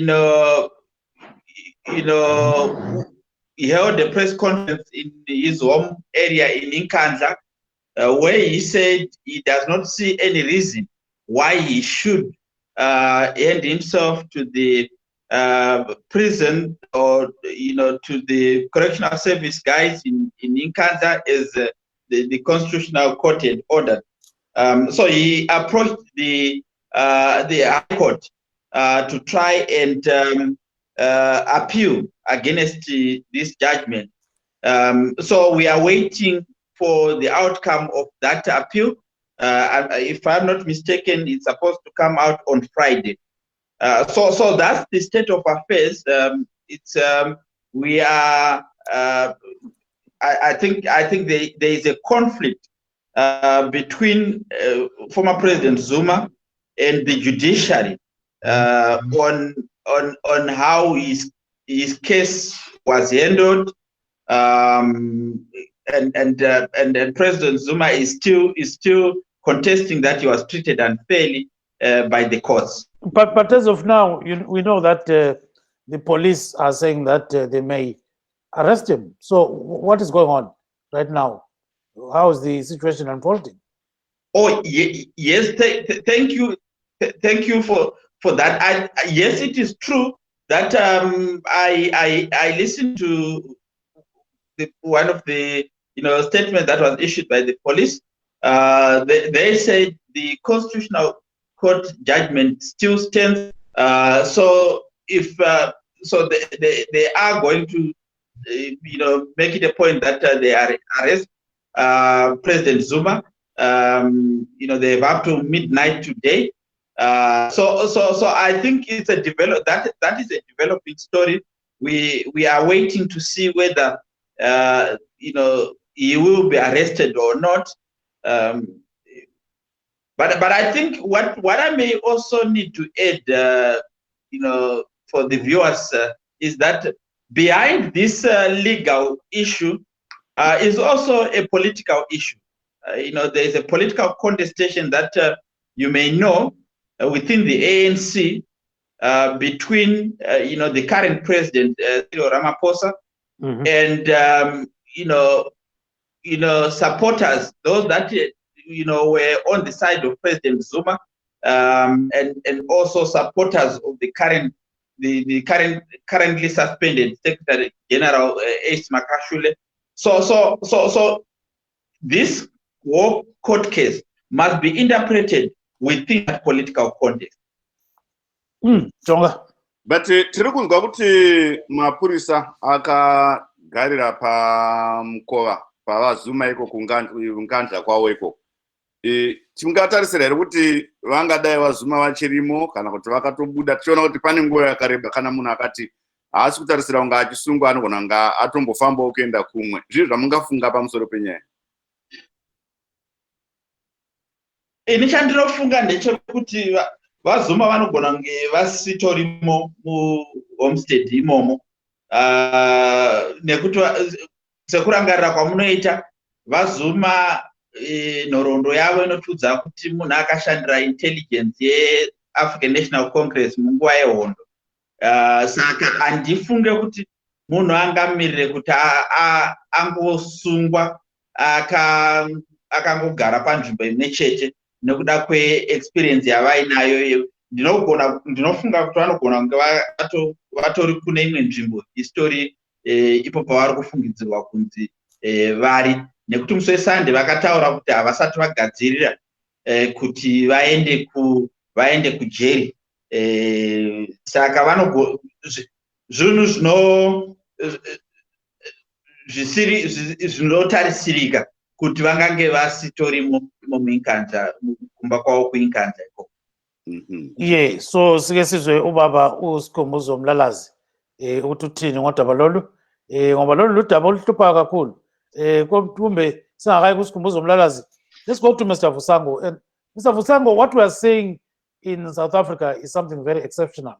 held a press conference in his home area in Nkandla, where he said he does not see any reason why he should hand himself to the prison or to the correctional service guys in Nkandla as the Constitutional Court had ordered. So he approached the High Court to try and appeal against this judgment. So we are waiting for the outcome of that appeal. If I'm not mistaken, it's supposed to come out on Friday. So that's the state of affairs. We are. I think there is a conflict between former President Zuma and the judiciary on how his case was handled, and President Zuma is still contesting that he was treated unfairly by the courts. But as of now, we know that the police are saying that they may arrest him. So what is going on right now? How is the situation unfolding? Oh, yes, thank you. Thank you for that. Yes, it is true that I listened to one of the statements that was issued by the police. They said the constitutional court judgment still stands. So if so, they are going to make it a point that they arrest President Zuma. They have up to midnight today. So I think it's a that is a developing story. We are waiting to see whether he will be arrested or not. But I think what I may also need to add, for the viewers, is that behind this legal issue is also a political issue. There is a political contestation that you may know within the ANC between the current president Cyril Ramaphosa and supporters, those that were on the side of President Zuma, and also supporters of the currently suspended Secretary General Ace Makashule. So this war court case must be interpreted within that political context. But tiri kunzwa kuti mapurisa akagarira pamukova pavazuma iko kungandla kwawo iko. Tingatarisira here kuti vangadai vazuma vachirimo kana kuti vakatobuda. Tichiona kuti pane nguva yakareba kana munhu akati haasi kutarisira kunge achisungwa anogona kunge atombofambawo kuenda kumwe. Zvizvo zvamungafunga pamusoro penyaya? Ini chandinofunga ndechekuti vazuma vanogona kunge vasitorimo muhomestead imomo, nekuti sekurangarira kwamunoita vazuma nhoroondo yavo inotudza kuti munhu akashandira intelligence yeAfrican National Congress munguva yehondo. Saka handifunge kuti munhu angamirire kuti angosungwa akangogara panzvimbo imwe chete nekuda kweexperience yavainayo. Ndinofunga kuti vanogona kunge vatori kune imwe nzvimbo istori ipo pavari kufungidzirwa kunzi vari, nekuti musi weSunday vakataura kuti havasati vagadzirira kuti vaende kujeri. Saka zvinhu zvinotarisirika kuti vangange vasitorimo muinkandla kumba kwavo kuinkandla ikoko. Yeah, so sike sizwe ubaba uSikhumbuzo Mlalazi ukuthi uthini ngodaba lolu, ngoba lolu ludaba oluhlupha kakhulu. Kumbe singakayi kuSikhumbuzo Mlalazi, let's go to Mr. Vusango. And Mr. Vusango, what we are saying in South Africa is something very exceptional.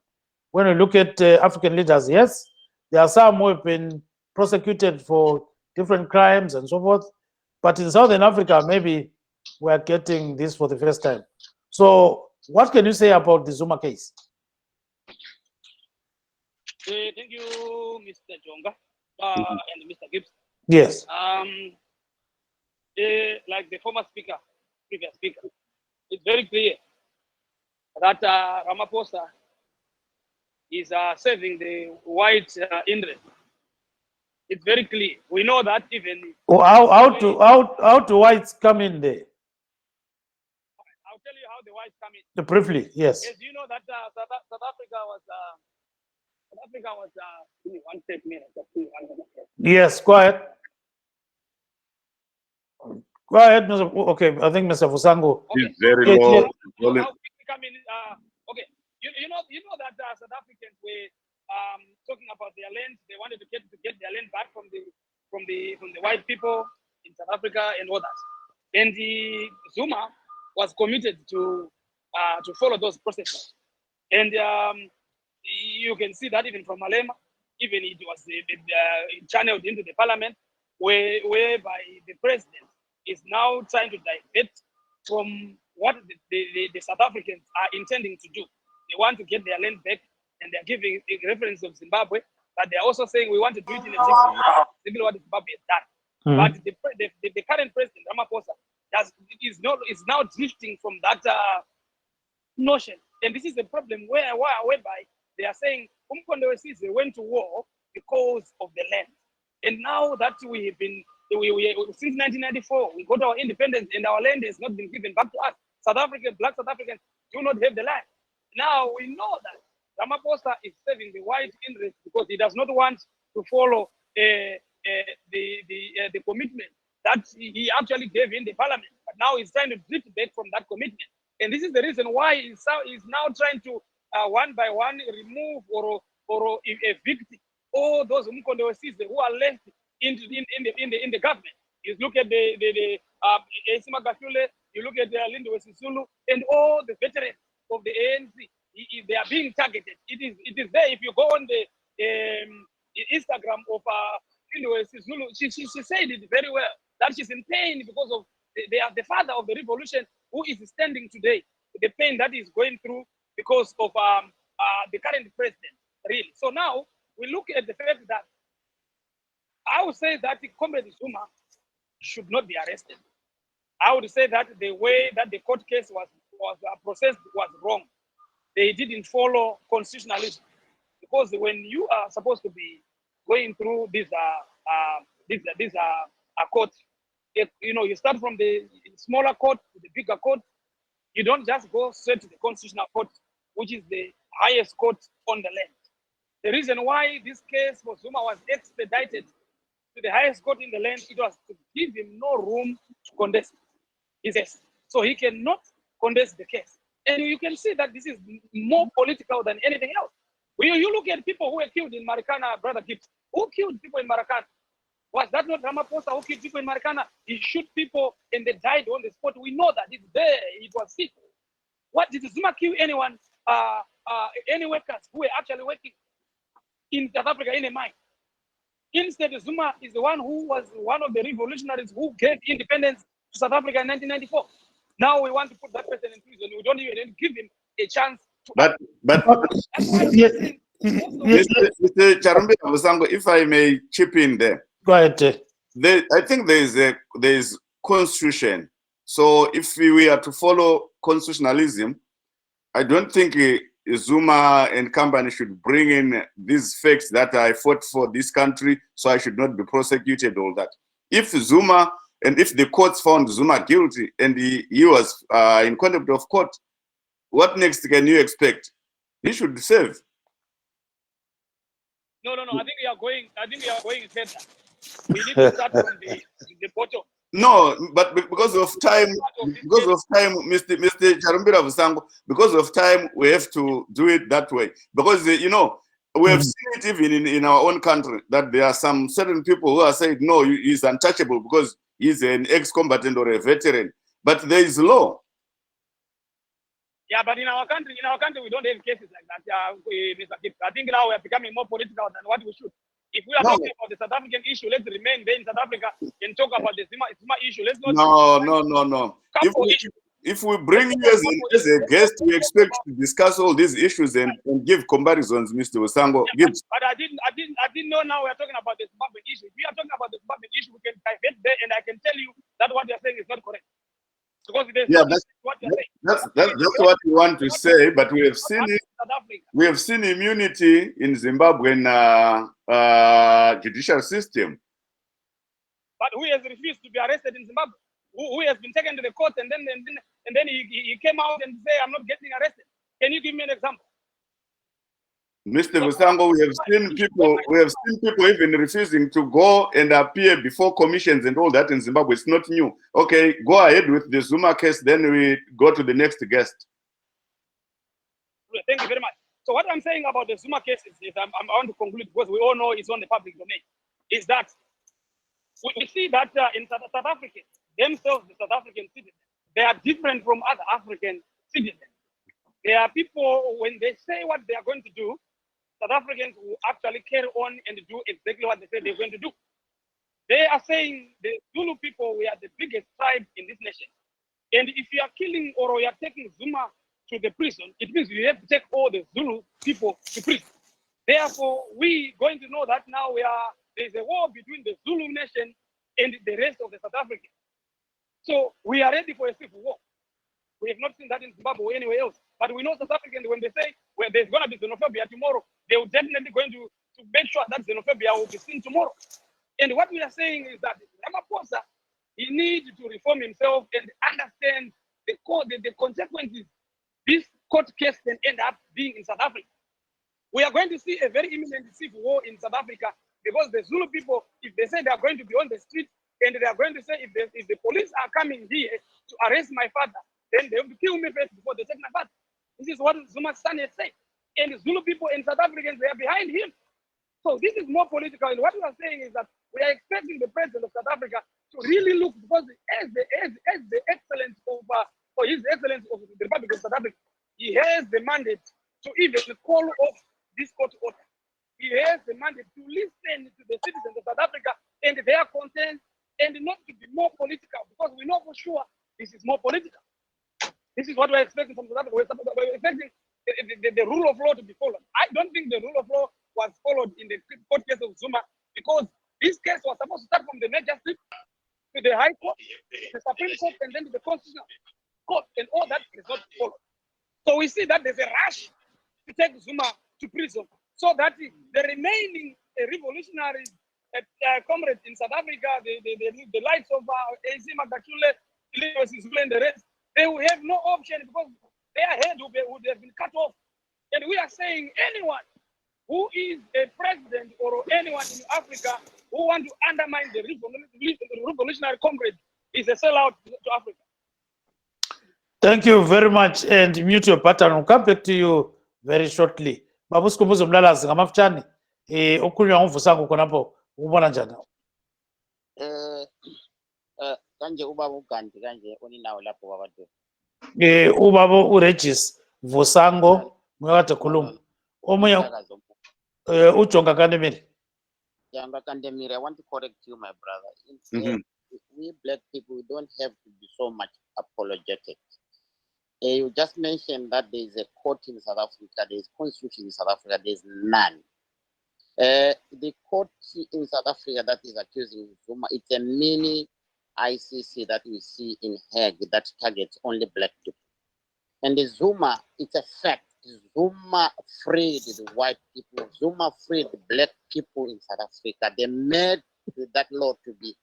When we look at African leaders, yes, there are some who have been prosecuted for different crimes and so forth, but in Southern Africa, maybe we are getting this for the first time. So what can you say about the Zuma case? Thank you, Mr. Jonga and Mr. Gibbs. Yes. Like the previous speaker, it's very clear that Ramaphosa is serving the white interest. It's very clear. We know that even. How do whites come in there? I'll tell you how the whites come in. Briefly, yes. As you know that South Africa was. Give me 1 second. Yes, go ahead. Go ahead, Mr. Okay, I think Mr. Vusango. He's very low. Okay, you know that South Africans were talking about their land. They wanted to get their land back from the white people in South Africa and others. And the Zuma was committed to follow those processes. And you can see that even from Malema, even it was channeled into the parliament, whereby the president is now trying to divert from what the South Africans are intending to do. They want to get their land back, and they're giving a reference of Zimbabwe, but they're also saying we want to do it in a different way, exactly what Zimbabwe has done. But the current president, Ramaphosa, is now drifting from that notion. And this is the problem whereby they are saying Umkhonto we went to war because of the land. And now that we have been, since 1994, we got our independence and our land has not been given back to us. Black South Africans do not have the land. Now we know that Ramaphosa is serving the white interest because he does not want to follow the commitment that he actually gave in the parliament. But now he's trying to drift back from that commitment. And this is the reason why he's now trying to one by one remove or evict all those Umkhonto who are left in the government. You look at the Esima Gafule, you look at the Lindiwe Sisulu, and all the veterans of the ANC. They are being targeted. It is there. If you go on the Instagram of Lindiwe Sisulu, she said it very well that she's in pain because of they are the father of the revolution who is standing today, the pain that is going through because of the current president, really. So now we look at the fact that I would say that Comrade Zuma should not be arrested. I would say that the way that the court case was processed was wrong. They didn't follow constitutionalism, because when you are supposed to be going through this court, you start from the smaller court to the bigger court. You don't just go straight to the constitutional court, which is the highest court on the land. The reason why this case for Zuma was expedited to the highest court in the land, it was to give him no room to contest his case. So he cannot contest the case. And you can see that this is more political than anything else. When you look at people who were killed in Marikana, Brother Gibbs, who killed people in Marikana? Was that not Ramaphosa who killed people in Marikana? He shoot people and they died on the spot. We know that it's there. It was sick. What did Zuma kill anyone? Any workers who were actually working in South Africa in a mine? Instead, Zuma is the one who was one of the revolutionaries who gave independence to South Africa in 1994. Now we want to put that person in prison. We don't even give him a chance to. But Yes. Mr. Charumbira Musango, if I may chip in there. Go ahead. I think there is constitution. So if we are to follow constitutionalism, I don't think Zuma and company should bring in these facts that I fought for this country, so I should not be prosecuted, all that. If Zuma, and if the courts found Zuma guilty and he was in contempt of court, what next can you expect? He should serve. No. I think we are going further. We need to start from the bottom. No, but because of time, Mr. Charumbira Musango, because of time, we have to do it that way. Because, we have seen it even in our own country, that there are some certain people who are saying, no, he's untouchable because he's an ex-combatant or a veteran. But there is law. Yeah, but in our country, we don't have cases like that, Mr. Gibbs. I think now we are becoming more political than what we should. If we are talking about the South African issue, let's remain there in South Africa and talk about the Zuma issue. Let's not. No. If we bring you as a guest, we expect to discuss all these issues and give comparisons, Mr. Musango. Yeah, but I didn't know now we are talking about the Zimbabwe issue. If we are talking about the Zimbabwe issue, we can divert there, and I can tell you that what you're saying is not correct. Because that's what what we want to say, but we have seen it. We have seen immunity in Zimbabwean judicial system. But who has refused to be arrested in Zimbabwe? Who has been taken to the court and then he came out and say, I'm not getting arrested? Can you give me an example? Mr. Musango, we have seen people even refusing to go and appear before commissions and all that in Zimbabwe. It's not new. Okay, go ahead with the Zuma case, then we go to the next guest. Thank you very much. So what I'm saying about the Zuma case is I want to conclude, because we all know it's on the public domain, is that we see that in South Africa, themselves, the South African citizens, they are different from other African citizens. There are people, when they say what they are going to do, South Africans will actually carry on and do exactly what they say they're going to do. They are saying the Zulu people, we are the biggest tribe in this nation. And if you are killing or you are taking Zuma to the prison, it means you have to take all the Zulu people to prison. Therefore, we going to know that now there's a war between the Zulu nation and the rest of the South Africans. So we are ready for a civil war. We have not seen that in Zimbabwe or anywhere else. But we know South Africans, when they say there's going to be xenophobia tomorrow, they will definitely going to make sure that xenophobia will be seen tomorrow. And what we are saying is that Ramaphosa, he needs to reform himself and understand the consequences this court case can end up being in South Africa. We are going to see a very imminent civil war in South Africa because the Zulu people, if they say they are going to be on the street and they are going to say if the police are coming here to arrest my father, then they will kill me first before they take my father. This is what Zuma's son has said. And the Zulu people and South Africans, they are behind him. So this is more political. And what we are saying is that we are expecting the president of South Africa to really look, because as the excellence of or His Excellency of the Republic of South Africa, he has the mandate to even call off this court order. He has the mandate to listen to the citizens of South Africa and their concerns, and not to be more political, because we know for sure this is more political. This is what we're expecting from South Africa. We're expecting the rule of law to be followed. I don't think the rule of law was followed in the court case of Zuma, because this case was supposed to start from the Magistrate to the High Court, the Supreme Court, and then to the Constitutional Court, and all that is not followed. So we see that there's a rush to take Zuma to prison, so that the remaining revolutionaries, comrades in South Africa, the likes of AC Magashule, and the rest, they will have no option, because their head would have been cut off. And we are saying anyone who is a president or anyone in Africa who want to undermine the revolutionary comrade is a sellout to Africa. Thank you very much, and mute your button. I'll come back to you very shortly. Babu Sikhumbuzo Mlalazi ngamafutshane okukhulunywa nguVusango khonapho ubona njani? Kanje ubaba uGandhi kanje oninawo lapho babantu. Ubaba uRegis Vusango nguyakade khuluma. Omunye uJonga Kandemire. Jonga Kandemire, I want to correct you, my brother. We black people, we don't have to be so much apologetic. You just mentioned that there is a court in South Africa, there is constitution in South Africa, there is none. The court in South Africa that is accusing Zuma, it's a mini ICC that we see in Hague that targets only black people. And the Zuma, it's a fact. Zuma freed the white people. Zuma freed the black people in South Africa. They made that law to be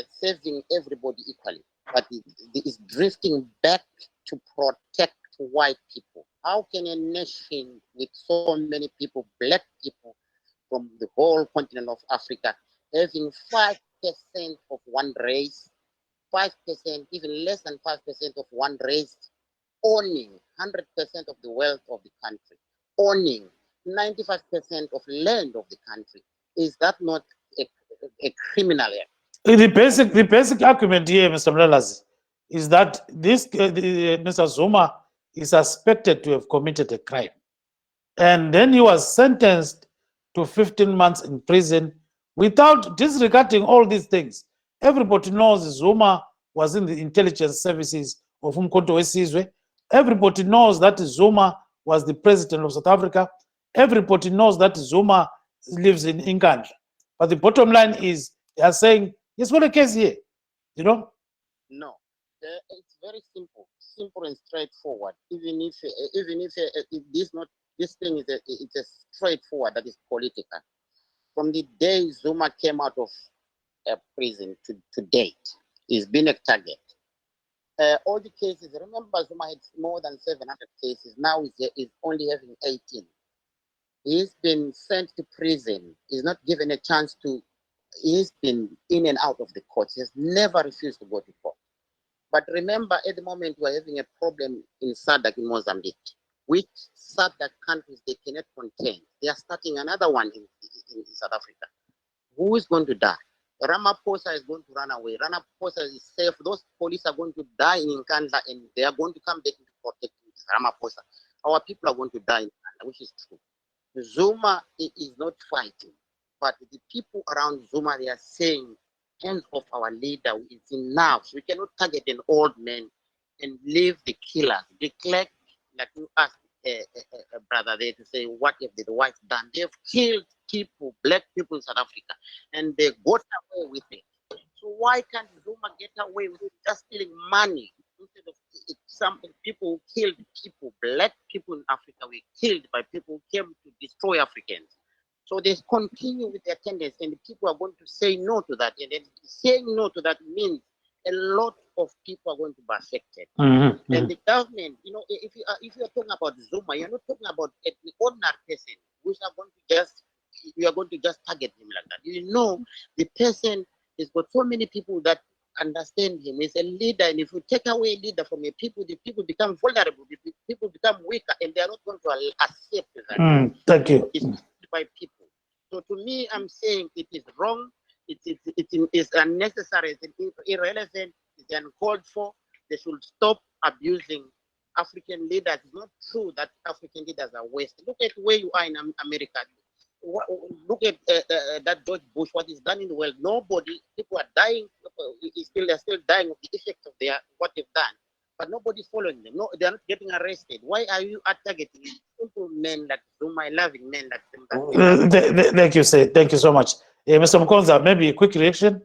saving everybody equally. But it is drifting back to protect white people. How can a nation with so many people, black people from the whole continent of Africa, having 5% of one race, 5%, even less than 5% of one race, owning 100% of the wealth of the country, owning 95% of land of the country? Is that not a criminal act? The basic argument here, Mr. Mlalazi, is that this Mr. Zuma is suspected to have committed a crime, and then he was sentenced to 15 months in prison without disregarding all these things. Everybody knows Zuma was in the intelligence services of Umkhonto weSizwe. Everybody knows that Zuma was the president of South Africa. Everybody knows that Zuma lives in England. But the bottom line is, they are saying, yes, what a case here, you know? No, it's very simple and straightforward. Even if this thing is it's a straightforward, that is political. From the day Zuma came out of prison to date, he's been a target. All the cases, remember, Zuma had more than 700 cases. Now he's only having 18. He's been sent to prison. He's not given a chance to. He's been in and out of the courts. He has never refused to go to court. But remember, at the moment, we're having a problem in SADC in Mozambique, which SADC countries they cannot contain. They are starting another one in South Africa. Who is going to die? Ramaphosa is going to run away. Ramaphosa is safe. Those police are going to die in Nkandla, and they are going to come back to protect Ramaphosa. Our people are going to die in Nkandla, which is true. Zuma is not fighting, but the people around Zuma, they are saying hands of our leader is enough. We cannot target an old man and leave the killers. Declare, like you asked a brother there to say, what have the whites done? They've killed people, black people in South Africa, and they got away with it. So why can't Zuma get away with just stealing money instead of some people who killed people, black people in Africa were killed by people who came to destroy Africans. So they continue with their tendency, and the people are going to say no to that. And then saying no to that means a lot of people are going to be affected. And the government, you know, if you are talking about Zuma, you're not talking about an ordinary person who's not going to just, you are going to just target him like that. You know, the person has got so many people that understand him. He's a leader, and if you take away a leader from a people, the people become vulnerable, the people become weaker, and they are not going to accept that. Thank you. It's by people. So to me, I'm saying it is wrong. It is unnecessary. It's irrelevant. It's uncalled for. They should stop abusing African leaders. It's not true that African leaders are wasted. Look at where you are in America. Look at that George Bush, what he's done in the world. People are dying. They're still dying of the effects of what they've done. But nobody's following them. No, they're not getting arrested. Why are you targeting simple men like Zuma, loving men like them? Thank you, sir. Thank you so much. Mr. Mkonza, maybe a quick reaction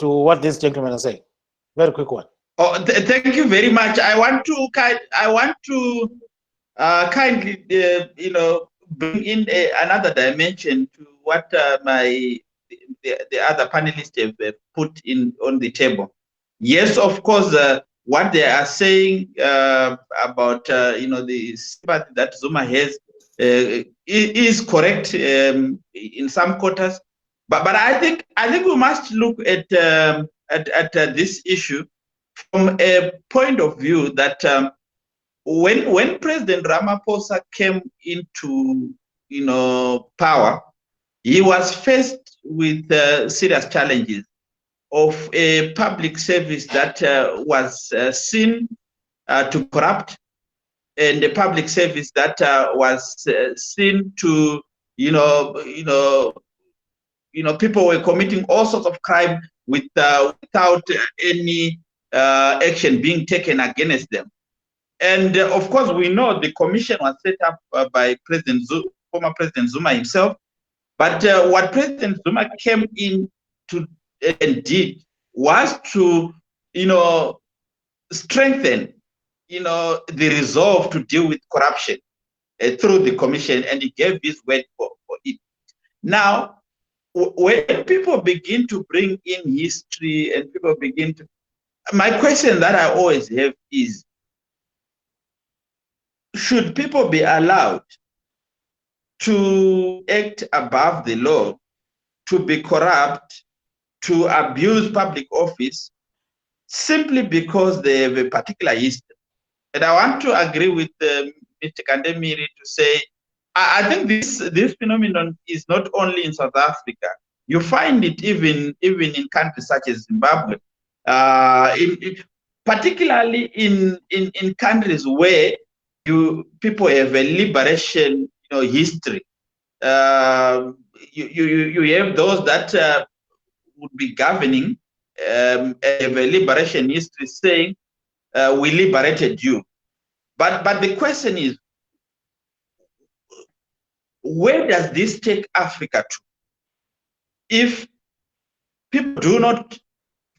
to what this gentleman is saying. Very quick one. Oh, thank you very much. I want to kindly, you know, bring in another dimension to what the other panelists have put in on the table. Yes, of course, what they are saying about you know, the sympathy that Zuma has is correct in some quarters, but I think we must look at this issue from a point of view that when President Ramaphosa came into, you know, power, he was faced with serious challenges of a public service that was seen to corrupt, and a public service that was seen to, people were committing all sorts of crime without any action being taken against them. And of course, we know the commission was set up by former President Zuma himself. But what President Zuma came in to and did was to, strengthen, the resolve to deal with corruption through the commission, and he gave his word for it. Now, when people begin to bring in history and people begin to, my question that I always have is, should people be allowed to act above the law, to be corrupt, to abuse public office, simply because they have a particular history? And I want to agree with Mr. Kandemiri to say, I think this phenomenon is not only in South Africa. You find it even in countries such as Zimbabwe, particularly in countries where people have a liberation history. You have those that would be governing have a liberation history saying we liberated you. But the question is, where does this take Africa to? If people do not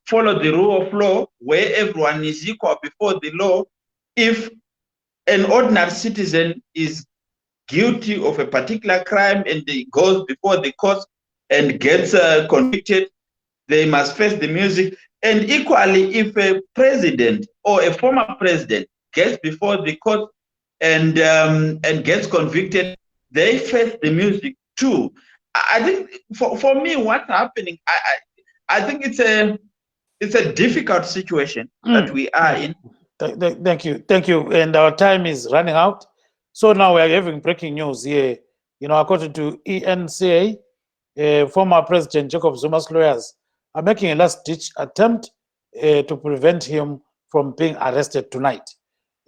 follow the rule of law, where everyone is equal before the law, if an ordinary citizen is guilty of a particular crime and he goes before the court and gets convicted, they must face the music. And equally, if a president or a former president gets before the court and gets convicted, they face the music too. I think for me, what's happening, I think it's a difficult situation that we are in. Thank you. And our time is running out. So now we are having breaking news here. According to ENCA, former President Jacob Zuma's lawyers are making a last-ditch attempt to prevent him from being arrested tonight.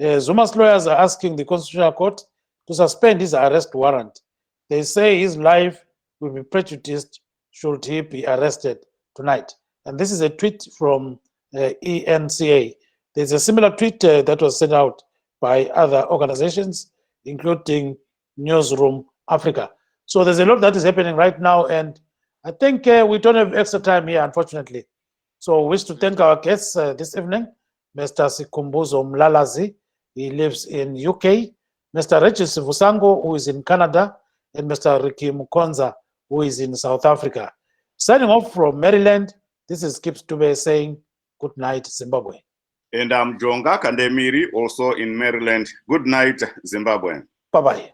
Zuma's lawyers are asking the Constitutional Court to suspend his arrest warrant. They say his life will be prejudiced should he be arrested tonight. And this is a tweet from ENCA. There's a similar tweet that was sent out by other organizations, including Newsroom Africa. So there's a lot that is happening right now, and I think we don't have extra time here, unfortunately. So we wish to thank our guests this evening, Mr. Sikumbuzo Mlalazi, he lives in UK, Mr. Regis Vusango, who is in Canada, and Mr. Ricky Mukonza, who is in South Africa. Signing off from Maryland, this is Kip Stube saying good night, Zimbabwe. And I'm Jonga Kandemiri, also in Maryland. Good night, Zimbabwe. Bye-bye.